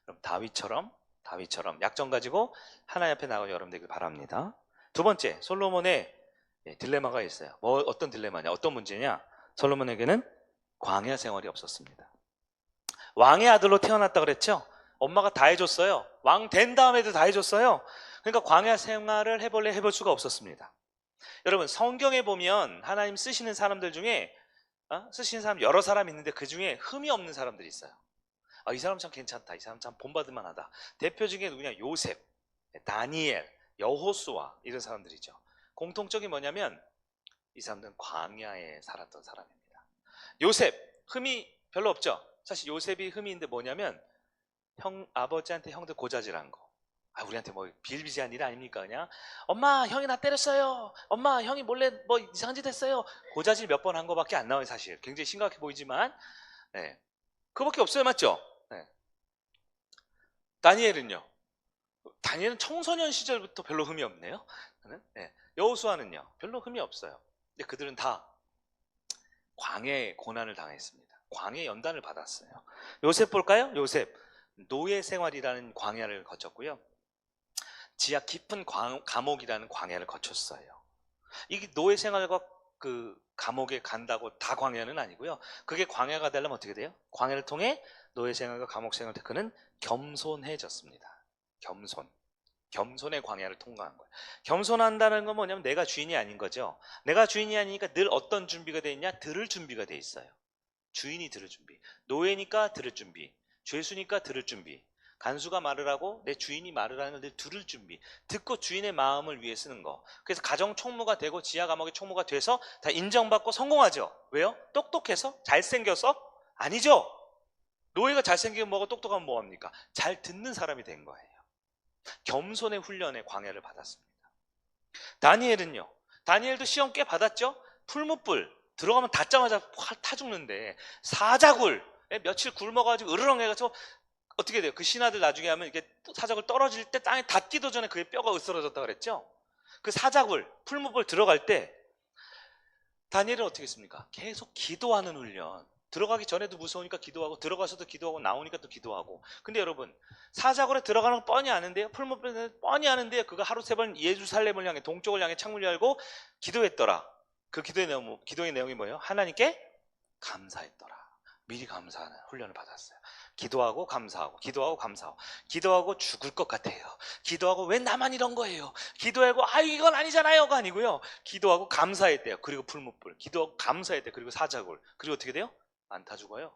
그럼 다윗처럼 약점 가지고 하나님 앞에 나가고 여러분 되길 바랍니다. 두 번째, 솔로몬의 딜레마가 있어요. 어떤 딜레마냐, 어떤 문제냐? 솔로몬에게는 광야 생활이 없었습니다. 왕의 아들로 태어났다 그랬죠? 엄마가 다 해줬어요. 왕 된 다음에도 다 해줬어요. 그러니까 광야 생활을 해볼 수가 없었습니다. 여러분 성경에 보면 하나님 쓰시는 사람들 중에 쓰시는 사람 여러 사람 있는데 그 중에 흠이 없는 사람들이 있어요. 이 사람 참 괜찮다. 이 사람 참 본받을 만하다. 대표 중에 누구냐? 요셉, 다니엘, 여호수아 이런 사람들이죠. 공통적인 뭐냐면 이 사람들은 광야에 살았던 사람입니다. 요셉 흠이 별로 없죠. 사실 요셉이 흠이 있는데 뭐냐면 아버지한테 형들 고자질한 거. 우리한테 뭐 비일비재한 일 아닙니까? 그냥 엄마 형이 나 때렸어요. 엄마 형이 몰래 뭐 이상한 짓 했어요. 고자질 몇 번 한 거밖에 안 나와요. 사실 굉장히 심각해 보이지만 네. 그거밖에 없어요. 맞죠? 네. 다니엘은요. 다니엘은 청소년 시절부터 별로 흠이 없네요. 네. 여호수아는요. 별로 흠이 없어요. 근데 그들은 다 광야의 고난을 당했습니다. 광야의 연단을 받았어요. 요셉 볼까요? 요셉 노예 생활이라는 광야를 거쳤고요. 지하 깊은 감옥이라는 광야를 거쳤어요. 이게 노예 생활과 그 감옥에 간다고 다 광야는 아니고요. 그게 광야가 되려면 어떻게 돼요? 광야를 통해 노예 생활과 감옥 생활을 그는 겸손해졌습니다. 겸손의 광야를 통과한 거예요. 겸손한다는 건 뭐냐면 내가 주인이 아닌 거죠. 내가 주인이 아니니까 늘 어떤 준비가 돼 있냐? 들을 준비가 돼 있어요. 주인이 들을 준비. 노예니까 들을 준비. 죄수니까 들을 준비. 간수가 말을 하고 내 주인이 말을 하는 걸 늘 들을 준비. 듣고 주인의 마음을 위해 쓰는 거. 그래서 가정 총무가 되고 지하 감옥의 총무가 돼서 다 인정받고 성공하죠. 왜요? 똑똑해서? 잘생겨서? 아니죠. 노예가 잘생기면 뭐고 똑똑하면 뭐합니까? 잘 듣는 사람이 된 거예요. 겸손의 훈련에 광야를 받았습니다. 다니엘은요. 다니엘도 시험 꽤 받았죠. 풀무불 들어가면 닿자마자 타 죽는데 사자굴 며칠 굶어가지고 으르렁해가지고 어떻게 돼요? 그 신하들 나중에 하면 이게 사자굴 떨어질 때 땅에 닿기도 전에 그의 뼈가 으스러졌다 그랬죠. 그 사자굴 풀무불 들어갈 때 다니엘은 어떻게 했습니까? 계속 기도하는 훈련. 들어가기 전에도 무서우니까 기도하고 들어가서도 기도하고 나오니까 또 기도하고. 근데 여러분 사자굴에 들어가는 건 뻔히 아는데요. 풀무불은 뻔히 아는데요. 그가 하루 3번 예루살렘을 향해 동쪽을 향해 창문을 열고 기도했더라. 그 기도의 내용이 뭐예요? 하나님께 감사했더라. 미리 감사하는 훈련을 받았어요. 기도하고 감사하고 기도하고 감사하고 기도하고 죽을 것 같아요. 기도하고 왜 나만 이런 거예요? 기도하고 이건 아니잖아요가 아니고요. 기도하고 감사했대요. 그리고 풀무불 기도하고 감사했대요. 그리고 사자굴 그리고 어떻게 돼요? 안 타 죽어요.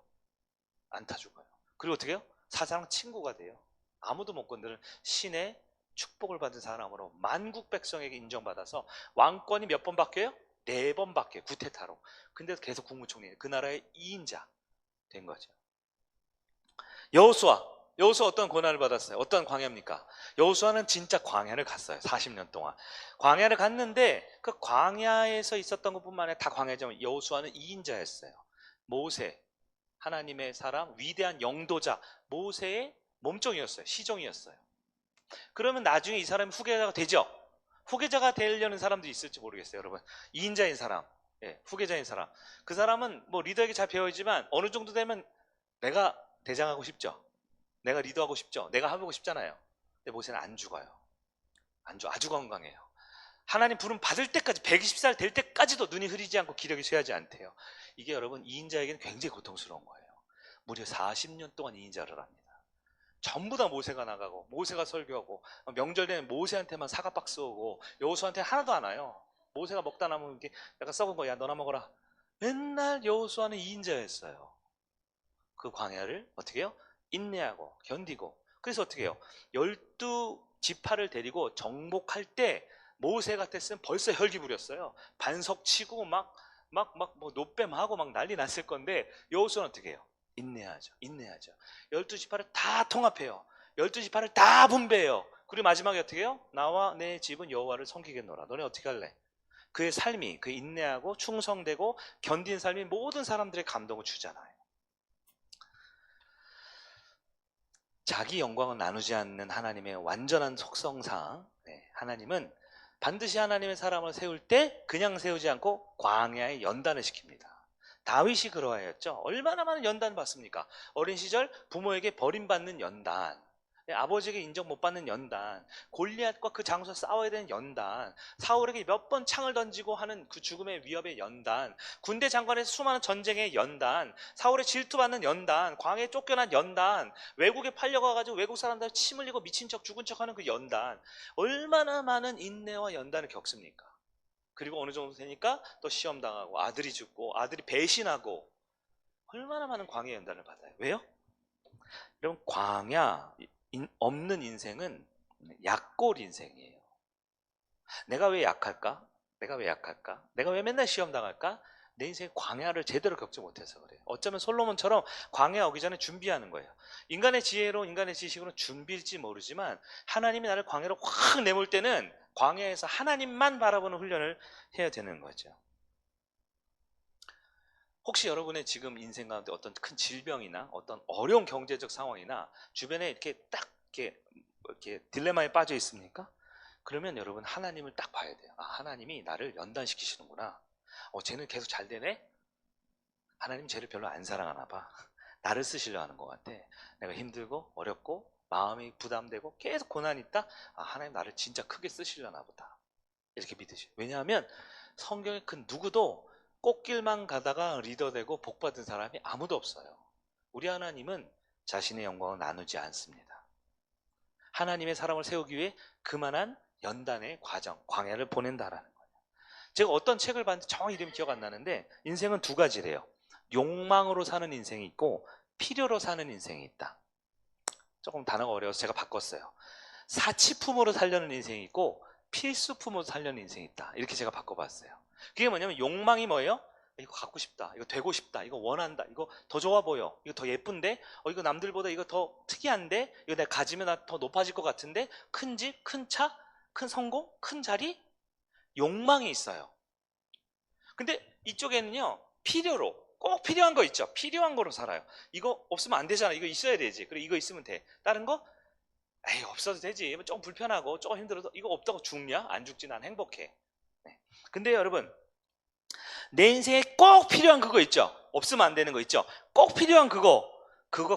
안 타 죽어요. 그리고 어떻게 해요? 사자랑 친구가 돼요. 아무도 못 건드는 신의 축복을 받은 사람으로 만국 백성에게 인정받아서 왕권이 몇 번 바뀌어요? 4번 바뀌어요. 구테타로. 근데 계속 국무총리 그 나라의 2인자 된 거죠. 여호수아 어떤 고난을 받았어요? 어떤 광야입니까? 여호수아는 진짜 광야를 갔어요. 40년 동안 광야를 갔는데 그 광야에서 있었던 것뿐만 아니라 다 광야지만 여호수아는 2인자였어요. 모세 하나님의 사람 위대한 영도자 모세의 몸종이었어요. 시종이었어요. 그러면 나중에 이 사람이 후계자가 되죠. 후계자가 되려는 사람도 있을지 모르겠어요. 여러분 2인자인 사람 후계자인 사람 그 사람은 뭐 리더에게 잘 배워있지만 어느 정도 되면 내가 대장하고 싶죠. 내가 리더하고 싶죠. 내가 해보고 싶잖아요. 근데 모세는 안 죽어요. 아주 건강해요. 하나님 부름 받을 때까지 120살 될 때까지도 눈이 흐리지 않고 기력이 쇠하지 않대요. 이게 여러분 2인자에게는 굉장히 고통스러운 거예요. 무려 40년 동안 2인자를 합니다. 전부 다 모세가 나가고 모세가 설교하고 명절 되면 모세한테만 사과 박스 오고 여호수아한테 하나도 안 와요. 모세가 먹다 남으면 이렇게 약간 썩은 거 야 너나 먹어라. 맨날 여호수아는 2인자였어요. 그 광야를 어떻게 해요? 인내하고 견디고 그래서 어떻게 해요? 12지파를 데리고 정복할 때 모세 같았으면 벌써 혈기 부렸어요. 반석 치고 막 뭐 노뱀하고 막 난리 났을 건데 여호수아는 어떻게 해요? 인내하죠. 12지파를 다 통합해요. 12지파를 다 분배해요. 그리고 마지막에 어떻게 해요? 나와 내 집은 여호와를 섬기겠노라. 너네 어떻게 할래? 그의 삶이 그 인내하고 충성되고 견딘 삶이 모든 사람들의 감동을 주잖아요. 자기 영광을 나누지 않는 하나님의 완전한 속성상 하나님은 반드시 하나님의 사람을 세울 때 그냥 세우지 않고 광야에 연단을 시킵니다. 다윗이 그러하였죠. 얼마나 많은 연단을 받습니까? 어린 시절 부모에게 버림받는 연단, 아버지에게 인정 못 받는 연단, 골리앗과 그 장소에서 싸워야 되는 연단, 사울에게 몇 번 창을 던지고 하는 그 죽음의 위협의 연단, 군대 장관에서 수많은 전쟁의 연단, 사울의 질투받는 연단, 광야에 쫓겨난 연단, 외국에 팔려가가지고 외국 사람들 침 흘리고 미친 척 죽은 척하는 그 연단, 얼마나 많은 인내와 연단을 겪습니까? 그리고 어느 정도 되니까 또 시험 당하고 아들이 죽고 아들이 배신하고 얼마나 많은 광야 연단을 받아요. 왜요? 여러분 광야 없는 인생은 약골 인생이에요. 내가 왜 약할까? 내가 왜 맨날 시험 당할까? 내 인생의 광야를 제대로 겪지 못해서 그래요. 어쩌면 솔로몬처럼 광야 오기 전에 준비하는 거예요. 인간의 지혜로, 인간의 지식으로 준비일지 모르지만 하나님이 나를 광야로 확 내몰 때는 광야에서 하나님만 바라보는 훈련을 해야 되는 거죠. 혹시 여러분의 지금 인생 가운데 어떤 큰 질병이나 어떤 어려운 경제적 상황이나 주변에 이렇게 딱 이렇게 딜레마에 빠져 있습니까? 그러면 여러분 하나님을 딱 봐야 돼요. 아, 하나님이 나를 연단시키시는구나. 쟤는 계속 잘 되네? 하나님 쟤를 별로 안 사랑하나 봐. 나를 쓰시려 하는 것 같아. 내가 힘들고 어렵고 마음이 부담되고 계속 고난이 있다? 아, 하나님 나를 진짜 크게 쓰시려나 보다. 이렇게 믿으시죠. 왜냐하면 성경에 그 누구도 꽃길만 가다가 리더 되고 복 받은 사람이 아무도 없어요. 우리 하나님은 자신의 영광을 나누지 않습니다. 하나님의 사람을 세우기 위해 그만한 연단의 과정, 광야를 보낸다라는 거예요. 제가 어떤 책을 봤는데 정확히 이름이 기억 안 나는데 인생은 두 가지래요. 욕망으로 사는 인생이 있고 필요로 사는 인생이 있다. 조금 단어가 어려워서 제가 바꿨어요. 사치품으로 살려는 인생이 있고 필수품으로 살려는 인생이 있다. 이렇게 제가 바꿔봤어요. 그게 뭐냐면 욕망이 뭐예요? 이거 갖고 싶다, 이거 되고 싶다, 이거 원한다, 이거 더 좋아 보여, 이거 더 예쁜데, 이거 남들보다 이거 더 특이한데, 이거 내가 가지면 나 더 높아질 것 같은데, 큰 집, 큰 차, 큰 성공, 큰 자리, 욕망이 있어요. 근데 이쪽에는요, 필요로, 꼭 필요한 거 있죠. 필요한 거로 살아요. 이거 없으면 안 되잖아. 이거 있어야 되지. 그래, 이거 있으면 돼. 다른 거? 에이, 없어도 되지. 조금 불편하고 조금 힘들어도 이거 없다고 죽냐? 안 죽지, 난 행복해. 네. 근데 여러분, 내 인생에 꼭 필요한 그거 있죠. 없으면 안 되는 거 있죠. 꼭 필요한 그거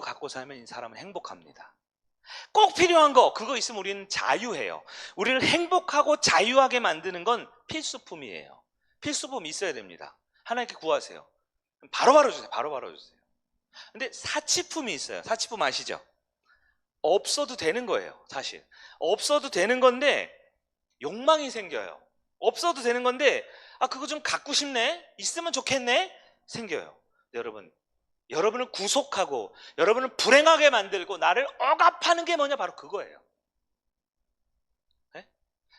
갖고 살면 이 사람은 행복합니다. 꼭 필요한 거 그거 있으면 우리는 자유해요. 우리를 행복하고 자유하게 만드는 건 필수품이에요. 필수품이 있어야 됩니다. 하나님께 구하세요. 바로바로 주세요. 바로바로 주세요. 근데 사치품이 있어요. 사치품 아시죠? 없어도 되는 거예요. 사실 없어도 되는 건데 욕망이 생겨요. 없어도 되는 건데 그거 좀 갖고 싶네, 있으면 좋겠네 생겨요. 여러분을 구속하고 여러분을 불행하게 만들고 나를 억압하는 게 뭐냐? 바로 그거예요. 네?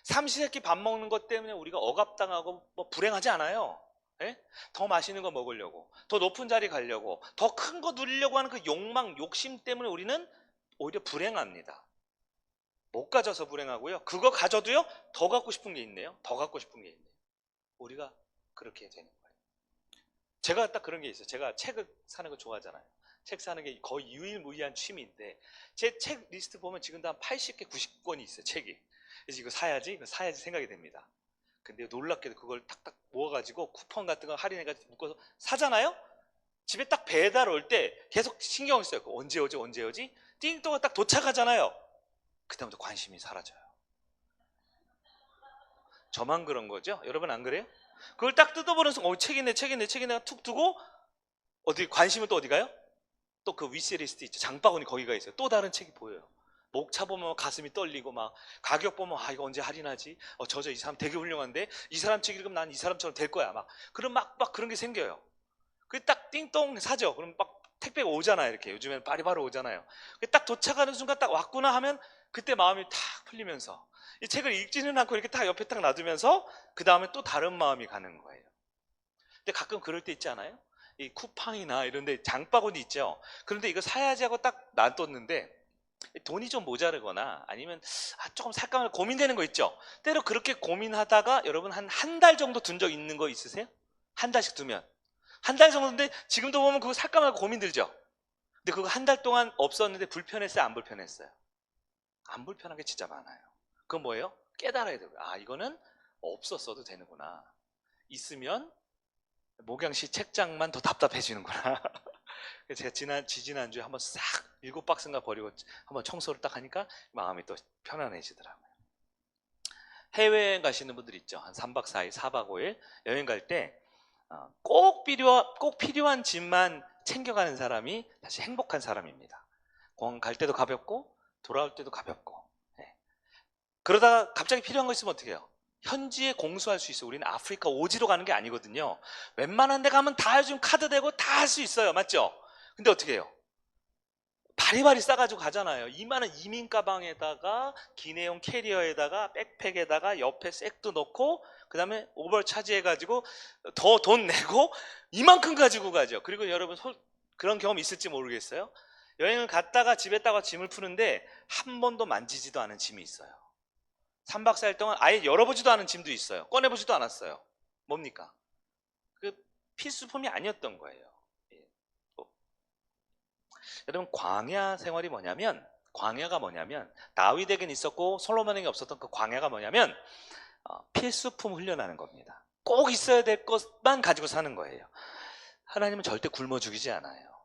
삼시세끼 밥 먹는 것 때문에 우리가 억압당하고 불행하지 않아요. 네? 더 맛있는 거 먹으려고, 더 높은 자리 가려고, 더 큰 거 누리려고 하는 그 욕망, 욕심 때문에 우리는 오히려 불행합니다. 못 가져서 불행하고요. 그거 가져도요, 더 갖고 싶은 게 있네요. 더 갖고 싶은 게 있네요. 우리가 그렇게 되는 거예요. 제가 딱 그런 게 있어요. 제가 책을 사는 거 좋아하잖아요. 책 사는 게 거의 유일무이한 취미인데 제 책 리스트 보면 지금도 한 80개, 90권이 있어요. 책이. 그래서 이거 사야지 생각이 됩니다. 근데 놀랍게도 그걸 탁탁 모아가지고 쿠폰 같은 거 할인해가지고 묶어서 사잖아요. 집에 딱 배달 올 때 계속 신경 써요. 언제 오지? 띵동가 딱 도착하잖아요. 그다음부터 관심이 사라져요. 저만 그런 거죠? 여러분 안 그래요? 그걸 딱 뜯어보는 순간 책 있네 툭 두고 어디 관심은 또 어디 가요? 또 그 위시리스트 있죠. 장바구니 거기가 있어요. 또 다른 책이 보여요. 목차 보면 가슴이 떨리고 막 가격 보면 이거 언제 할인하지? 이 사람 되게 훌륭한데 이 사람 책 읽으면 난 이 사람처럼 될 거야. 그런 막 그런 게 생겨요. 그게 딱 띵동 사죠. 그럼 막 택배가 오잖아요. 이렇게 요즘에는 바로 오잖아요. 딱 도착하는 순간 딱 왔구나 하면 그때 마음이 탁 풀리면서 이 책을 읽지는 않고 이렇게 딱 옆에 딱 놔두면서 그 다음에 또 다른 마음이 가는 거예요. 근데 가끔 그럴 때 있지 않아요? 이 쿠팡이나 이런 데 장바구니 있죠. 그런데 이거 사야지 하고 딱 놔뒀는데 돈이 좀 모자르거나 아니면 조금 살까 말까 고민되는 거 있죠. 때로 그렇게 고민하다가 여러분 한 달 정도 둔 적 있는 거 있으세요? 한 달씩 두면 한 달 정도인데 지금도 보면 그거 살까 말까 고민 들죠. 근데 그거 한 달 동안 없었는데 불편했어요? 안 불편했어요? 안 불편한 게 진짜 많아요. 그건 뭐예요? 깨달아야 돼요. 이거는 없었어도 되는구나. 있으면 목양시 책장만 더 답답해지는구나. 그래서 제가 지지난주에 한번 싹 7박스인가 버리고 한번 청소를 딱 하니까 마음이 또 편안해지더라고요. 해외여행 가시는 분들 있죠. 한 3박 4일, 4박 5일 여행 갈 때 꼭 필요한 짐만 챙겨가는 사람이 사실 행복한 사람입니다. 공항 갈 때도 가볍고 돌아올 때도 가볍고. 그러다가 갑자기 필요한 거 있으면 어떻게 해요? 현지에 공수할 수 있어요. 우리는 아프리카 오지로 가는 게 아니거든요. 웬만한 데 가면 다 요즘 카드 대고 다 할 수 있어요. 맞죠? 근데 어떻게 해요? 바리바리 싸가지고 가잖아요. 이만한 이민 가방에다가 기내용 캐리어에다가 백팩에다가 옆에 색도 넣고 그다음에 오버차지 해가지고 더 돈 내고 이만큼 가지고 가죠. 그리고 여러분 그런 경험 있을지 모르겠어요. 여행을 갔다가 집에 다가 짐을 푸는데 한 번도 만지지도 않은 짐이 있어요. 3박 4일 동안 아예 열어보지도 않은 짐도 있어요. 꺼내보지도 않았어요. 뭡니까? 그 필수품이 아니었던 거예요. 여러분 광야 생활이 뭐냐면, 광야가 뭐냐면 다윗에겐 있었고 솔로몬에게 없었던 그 광야가 뭐냐면 필수품 훈련하는 겁니다. 꼭 있어야 될 것만 가지고 사는 거예요. 하나님은 절대 굶어 죽이지 않아요.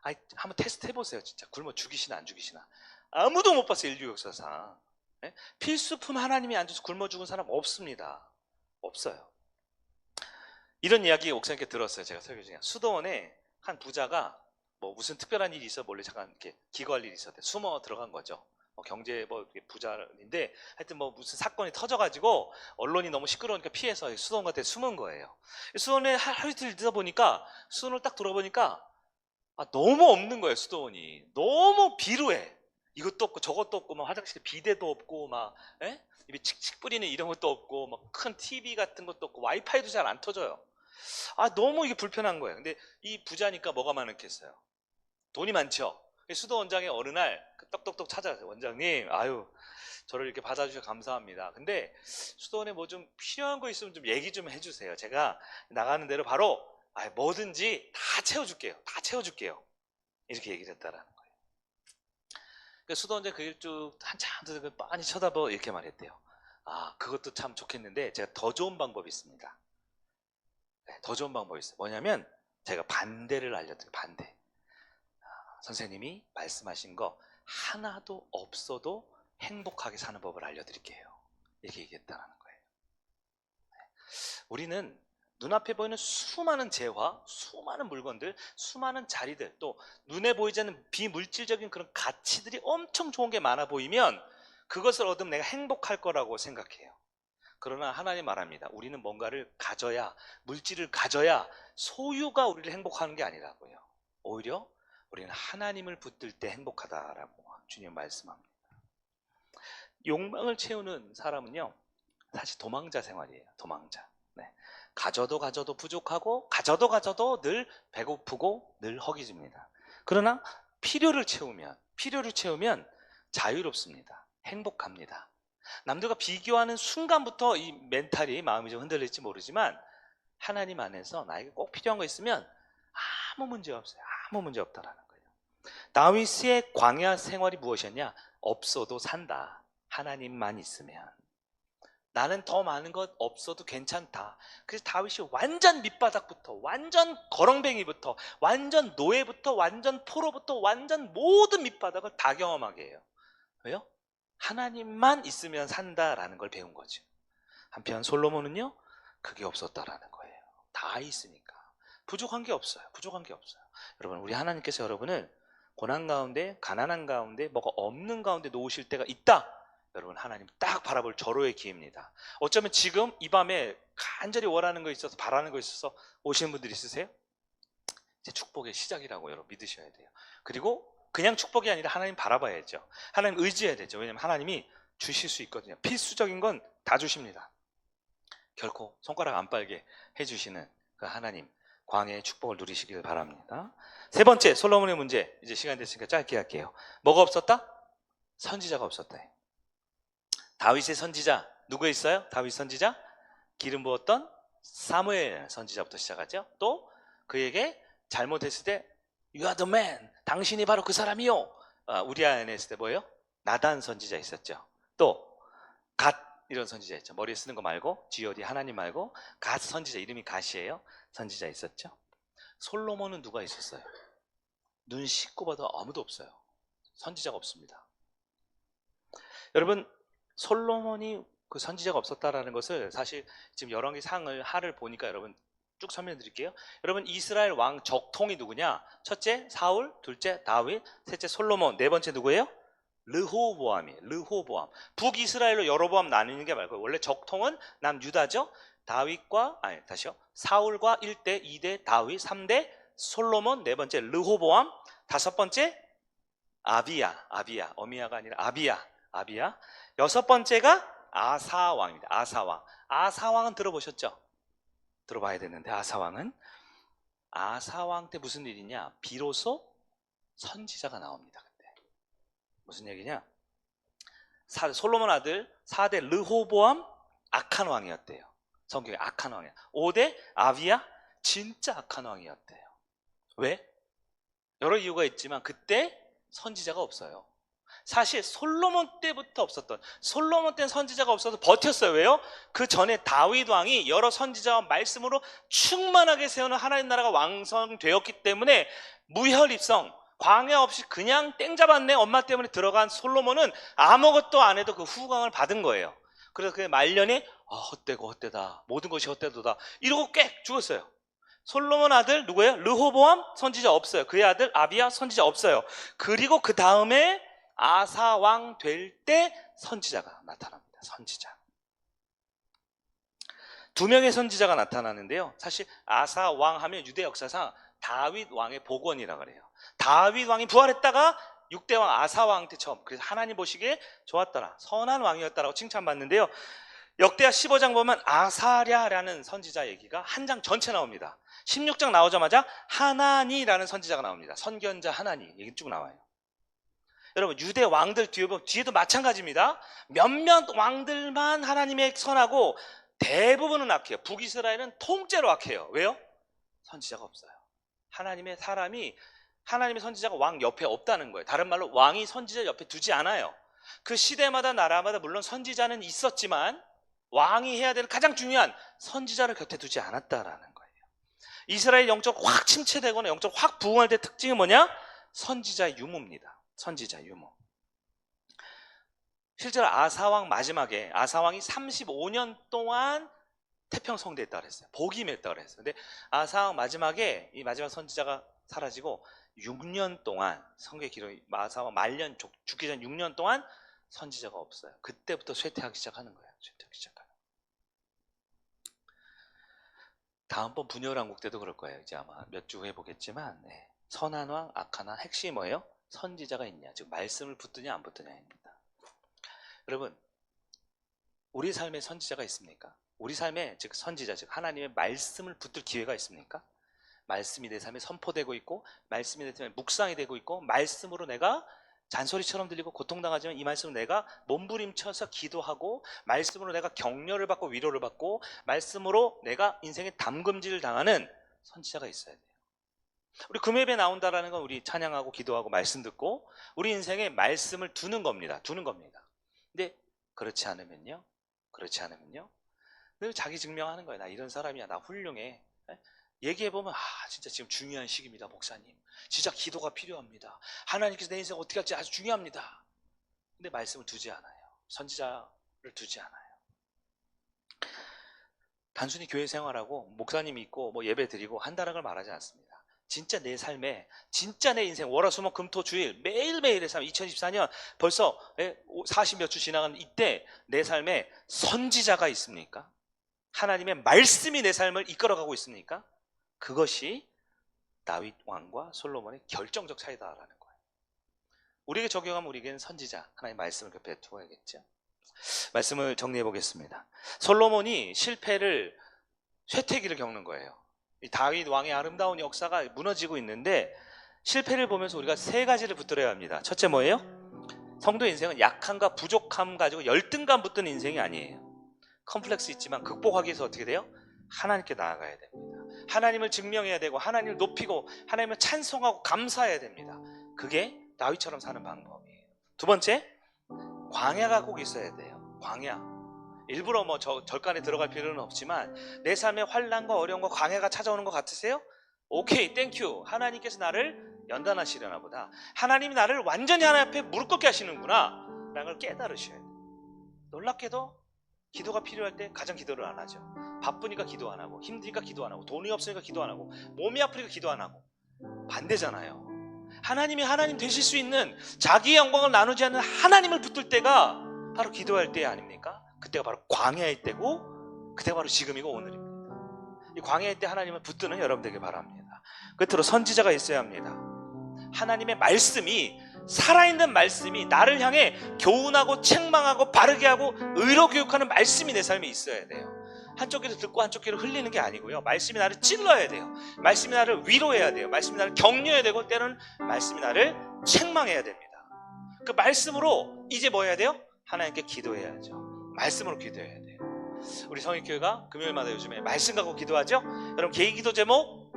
아니, 한번 테스트 해보세요. 진짜 굶어 죽이시나 안 죽이시나. 아무도 못 봤어요. 인류 역사상. 네? 필수품 하나님이 안 줘서 굶어 죽은 사람 없습니다. 없어요. 이런 이야기 옥사님께 들었어요. 제가 설교 중에 수도원에 한 부자가 뭐 무슨 특별한 일이 있어 몰래 잠깐 이렇게 기거할 일이 있었대. 숨어 들어간 거죠. 경제 부자인데 하여튼 뭐 무슨 사건이 터져가지고 언론이 너무 시끄러우니까 피해서 수도원 같은 데 숨은 거예요. 수도원에 하루 이틀 있다 보니까 수도원을 딱 돌아보니까 너무 없는 거예요. 수도원이 너무 비루해. 이것도 없고 저것도 없고 막 화장실에 비데도 없고 막 입에 칙칙 뿌리는 이런 것도 없고 막 큰 TV 같은 것도 없고 와이파이도 잘 안 터져요. 너무 이게 불편한 거예요. 근데 이 부자니까 뭐가 많았겠어요? 돈이 많죠. 수도 원장이 어느 날 떡떡떡 찾아가세요. 원장님, 저를 이렇게 받아주셔서 감사합니다. 근데 수도원에 뭐 좀 필요한 거 있으면 좀 얘기 좀 해주세요. 제가 나가는 대로 바로 뭐든지 다 채워줄게요. 다 채워줄게요. 이렇게 얘기를 했다라는 거예요. 그러니까 수도 원장 그 일 쭉 한참 빤히 쳐다보고 이렇게 말했대요. 그것도 참 좋겠는데 제가 더 좋은 방법이 있습니다. 더 좋은 방법이 있어요. 뭐냐면 제가 반대를 알려드려요. 반대. 선생님이 말씀하신 거 하나도 없어도 행복하게 사는 법을 알려드릴게요. 이렇게 얘기했다는 거예요. 우리는 눈앞에 보이는 수많은 재화, 수많은 물건들, 수많은 자리들, 또 눈에 보이지 않는 비물질적인 그런 가치들이 엄청 좋은 게 많아 보이면 그것을 얻으면 내가 행복할 거라고 생각해요. 그러나 하나님 말합니다. 우리는 뭔가를 가져야, 물질을 가져야 소유가 우리를 행복하는 게 아니라고요. 오히려 우리는 하나님을 붙들 때 행복하다라고 주님 말씀합니다. 욕망을 채우는 사람은요, 사실 도망자 생활이에요. 도망자. 가져도 부족하고 가져도 늘 배고프고 늘 허기집니다. 그러나 필요를 채우면 자유롭습니다. 행복합니다. 남들과 비교하는 순간부터 이 멘탈이, 마음이 좀 흔들릴지 모르지만 하나님 안에서 나에게 꼭 필요한 거 있으면 아무 문제 없어요. 아무 문제 없다라는 거예요. 다윗의 광야 생활이 무엇이었냐? 없어도 산다. 하나님만 있으면. 나는 더 많은 것 없어도 괜찮다. 그래서 다윗이 완전 밑바닥부터, 완전 거렁뱅이부터, 완전 노예부터, 완전 포로부터, 완전 모든 밑바닥을 다 경험하게 해요. 왜요? 하나님만 있으면 산다라는 걸 배운 거죠. 한편 솔로몬은요, 그게 없었다라는 거예요. 다 있으니까. 부족한 게 없어요. 여러분, 우리 하나님께서 여러분을 고난 가운데, 가난한 가운데, 뭐가 없는 가운데 놓으실 때가 있다. 여러분, 하나님 딱 바라볼 절호의 기회입니다. 어쩌면 지금 이 밤에 간절히 원하는 거 있어서, 바라는 거 있어서 오시는 분들 있으세요? 이제 축복의 시작이라고 여러분 믿으셔야 돼요. 그리고 그냥 축복이 아니라 하나님 바라봐야죠. 하나님 의지해야 되죠. 왜냐하면 하나님이 주실 수 있거든요. 필수적인 건 다 주십니다. 결코 손가락 안 빨게 해주시는 그 하나님, 광야의 축복을 누리시길 바랍니다. 세 번째, 솔로몬의 문제. 이제 시간 됐으니까 짧게 할게요. 뭐가 없었다? 선지자가 없었다. 다윗의 선지자 누구 있어요? 다윗 선지자? 기름 부었던 사무엘 선지자부터 시작하죠. 또 그에게 잘못했을 때 You are the man. 당신이 바로 그 사람이요. 우리아 안에 있을 때 뭐예요? 나단 선지자 있었죠. 또 갓 이런 선지자 있죠. 머리에 쓰는 거 말고 G.O.D 하나님 말고 갓 선지자, 이름이 갓이에요. 선지자 있었죠. 솔로몬은 누가 있었어요? 눈 씻고 봐도 아무도 없어요. 선지자가 없습니다. 여러분, 솔로몬이 그 선지자가 없었다라는 것을 사실 지금 열왕기상을 하를 보니까 여러분 쭉 설명드릴게요. 여러분, 이스라엘 왕 적통이 누구냐? 첫째 사울, 둘째 다윗, 셋째 솔로몬, 네 번째 누구예요? 르호보암이에요. 르호보암. 북이스라엘로 여로보암 나뉘는 게 말고요. 원래 적통은 남유다죠. 사울과 1대, 2대 다윗, 3대 솔로몬, 네 번째 르호보암, 다섯 번째 아비야. 어미야가 아니라 아비야. 여섯 번째가 아사왕입니다. 아사왕은 들어보셨죠? 들어봐야 되는데, 아사왕 때 무슨 일이냐? 비로소 선지자가 나옵니다. 그때 무슨 얘기냐? 솔로몬 아들 4대 르호보암 악한 왕이었대요. 성경에 악한 왕이야. 5대 아비야 진짜 악한 왕이었대요. 왜? 여러 이유가 있지만 그때 선지자가 없어요. 사실 솔로몬 때부터 없었던, 솔로몬 때는 선지자가 없어서 버텼어요. 왜요? 그 전에 다윗 왕이 여러 선지자와 말씀으로 충만하게 세우는 하나님 나라가 완성되었기 때문에 무혈입성, 광야 없이 그냥 땡 잡았네 엄마 때문에 들어간 솔로몬은 아무것도 안 해도 그 후광을 받은 거예요. 그래서 그 말년에 헛되고 헛되다, 모든 것이 헛되도다 이러고 꽥 죽었어요. 솔로몬 아들 누구예요? 르호보암 선지자 없어요. 그의 아들 아비야 선지자 없어요. 그리고 그 다음에 아사 왕 될 때 선지자가 나타납니다. 선지자. 2명의 선지자가 나타나는데요. 사실 아사 왕 하면 유대 역사상 다윗 왕의 복원이라 그래요. 다윗 왕이 부활했다가 6대 왕 아사 왕 때 처음, 그래서 하나님 보시기에 좋았더라, 선한 왕이었다라고 칭찬받는데요. 역대하 15장 보면 아사랴라는 선지자 얘기가 한 장 전체 나옵니다. 16장 나오자마자 하나니라는 선지자가 나옵니다. 선견자 하나니 얘기 쭉 나와요. 여러분 유대 왕들 뒤에 보면 뒤에도 마찬가지입니다. 몇몇 왕들만 하나님의 선하고 대부분은 악해요. 북이스라엘은 통째로 악해요. 왜요? 선지자가 없어요. 하나님의 선지자가 왕 옆에 없다는 거예요. 다른 말로 왕이 선지자 옆에 두지 않아요. 그 시대마다 나라마다 물론 선지자는 있었지만 왕이 해야 될 가장 중요한 선지자를 곁에 두지 않았다라는 거예요. 이스라엘 영적 확 침체되거나 영적 확 부흥할 때 특징이 뭐냐? 선지자 유무입니다. 선지자 유무. 실제로 아사왕 마지막에 아사왕이 35년 동안 태평성대했다고 했어요. 복임했다고 그랬어요. 근데 아사왕 마지막에 이 마지막 선지자가 사라지고 6년 동안 성경 기록이 아사왕 말년 죽기 전 6년 동안 선지자가 없어요. 그때부터 쇠퇴하기 시작하는 거예요. 쇠퇴하기 시작하는. 다음번 분열왕국 때도 그럴 거예요. 이제 아마 몇 주 후에 보겠지만 선한 왕, 악한 왕 핵심이 뭐예요? 선지자가 있냐, 즉 말씀을 붙드냐 안 붙드냐입니다. 여러분 우리 삶에 선지자가 있습니까? 우리 삶에 즉 선지자, 즉 하나님의 말씀을 붙들 기회가 있습니까? 말씀이 내 삶에 선포되고 있고 말씀이 내 삶에 묵상이 되고 있고 말씀으로 내가 잔소리처럼 들리고 고통당하지만 이 말씀으로 내가 몸부림쳐서 기도하고 말씀으로 내가 격려를 받고 위로를 받고 말씀으로 내가 인생의 담금질을 당하는 선지자가 있어야 돼요. 우리 금요일에 나온다라는 건 우리 찬양하고 기도하고 말씀 듣고 우리 인생에 말씀을 두는 겁니다. 근데 그렇지 않으면요 늘 자기 증명하는 거예요. 나 이런 사람이야, 나 훌륭해. 얘기해보면 진짜 지금 중요한 시기입니다 목사님, 진짜 기도가 필요합니다, 하나님께서 내 인생 어떻게 할지 아주 중요합니다. 근데 말씀을 두지 않아요. 선지자를 두지 않아요. 단순히 교회 생활하고 목사님이 있고 뭐 예배 드리고 한다는 걸 말하지 않습니다. 진짜 내 삶에, 진짜 내 인생 월화수목금토주일 매일매일의 삶, 2024년 벌써 40몇 주 지나간 이때 내 삶에 선지자가 있습니까? 하나님의 말씀이 내 삶을 이끌어가고 있습니까? 그것이 다윗 왕과 솔로몬의 결정적 차이다라는 거예요. 우리에게 적용하면 우리에게는 선지자, 하나님의 말씀을 곁에 두어야겠죠. 말씀을 정리해 보겠습니다. 솔로몬이 쇠퇴기를 겪는 거예요. 이 다윗 왕의 아름다운 역사가 무너지고 있는데 실패를 보면서 우리가 3가지를 붙들어야 합니다. 첫째 뭐예요? 성도 인생은 약함과 부족함 가지고 열등감 붙드는 인생이 아니에요. 컴플렉스 있지만 극복하기 위해서 어떻게 돼요? 하나님께 나아가야 됩니다. 하나님을 증명해야 되고 하나님을 높이고 하나님을 찬송하고 감사해야 됩니다. 그게 다윗처럼 사는 방법이에요. 두 번째, 광야가 꼭 있어야 돼요. 광야. 일부러 뭐 절간에 들어갈 필요는 없지만 내 삶에 환난과 어려움과 광야가 찾아오는 것 같으세요? 오케이, 땡큐. 하나님께서 나를 연단하시려나 보다. 하나님이 나를 완전히 하나님 앞에 무릎 꿇게 하시는구나 라는 걸 깨달으셔야 돼요. 놀랍게도 기도가 필요할 때 가장 기도를 안 하죠. 바쁘니까 기도 안 하고, 힘드니까 기도 안 하고, 돈이 없으니까 기도 안 하고, 몸이 아프니까 기도 안 하고. 반대잖아요. 하나님이 하나님 되실 수 있는, 자기의 영광을 나누지 않는 하나님을 붙들 때가 바로 기도할 때 아닙니까? 그때가 바로 광야의 때고 그때가 바로 지금이고 오늘입니다. 이 광야의 때 하나님을 붙드는 여러분 되길 바랍니다. 끝으로 선지자가 있어야 합니다. 하나님의 말씀이 살아있는 말씀이 나를 향해 교훈하고 책망하고 바르게 하고 의로 교육하는 말씀이 내 삶에 있어야 돼요. 한쪽 귀로 듣고 한쪽 귀로 흘리는 게 아니고요. 말씀이 나를 찔러야 돼요. 말씀이 나를 위로해야 돼요. 말씀이 나를 격려해야 되고 때로는 말씀이 나를 책망해야 됩니다. 그 말씀으로 이제 뭐 해야 돼요? 하나님께 기도해야죠. 말씀으로 기도해야 돼요. 우리 성익교회가 금요일마다 요즘에 말씀 갖고 기도하죠? 여러분 개인 기도 제목?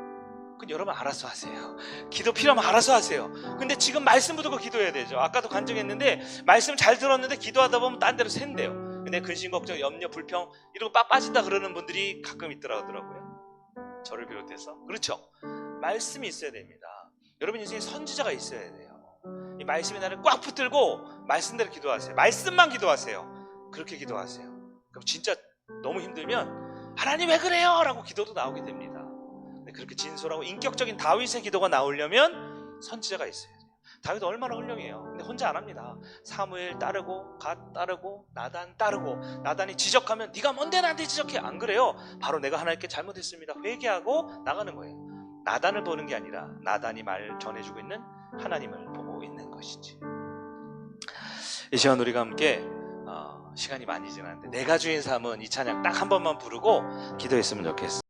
그건 여러분 알아서 하세요. 기도 필요하면 알아서 하세요. 근데 지금 말씀 붙들고 기도해야 되죠. 아까도 간증했는데 말씀 잘 들었는데 기도하다 보면 딴 데로 샌대요. 근데 근심, 걱정, 염려, 불평 이런 거 빠진다 그러는 분들이 가끔 있더라고요. 저를 비롯해서. 그렇죠? 말씀이 있어야 됩니다. 여러분 인생에 선지자가 있어야 돼요. 이 말씀이 나를 꽉 붙들고 말씀대로 기도하세요. 말씀만 기도하세요. 그렇게 기도하세요. 그럼 진짜 너무 힘들면 하나님 왜 그래요? 라고 기도도 나오게 됩니다. 그렇게 진솔하고 인격적인 다윗의 기도가 나오려면 선지자가 있어야 돼요. 다윗 얼마나 훌륭해요. 근데 혼자 안 합니다. 사무엘 따르고 갓 따르고 나단 따르고 나단이 지적하면 네가 뭔데 나한테 지적해? 안 그래요. 바로 내가 하나님께 잘못했습니다. 회개하고 나가는 거예요. 나단을 보는 게 아니라 나단이 말 전해주고 있는 하나님을 보고 있는 것이지. 이 시간 우리가 함께 시간이 많이 지났는데 내가 주인 삼은 이 찬양 딱 한 번만 부르고 기도했으면 좋겠어요.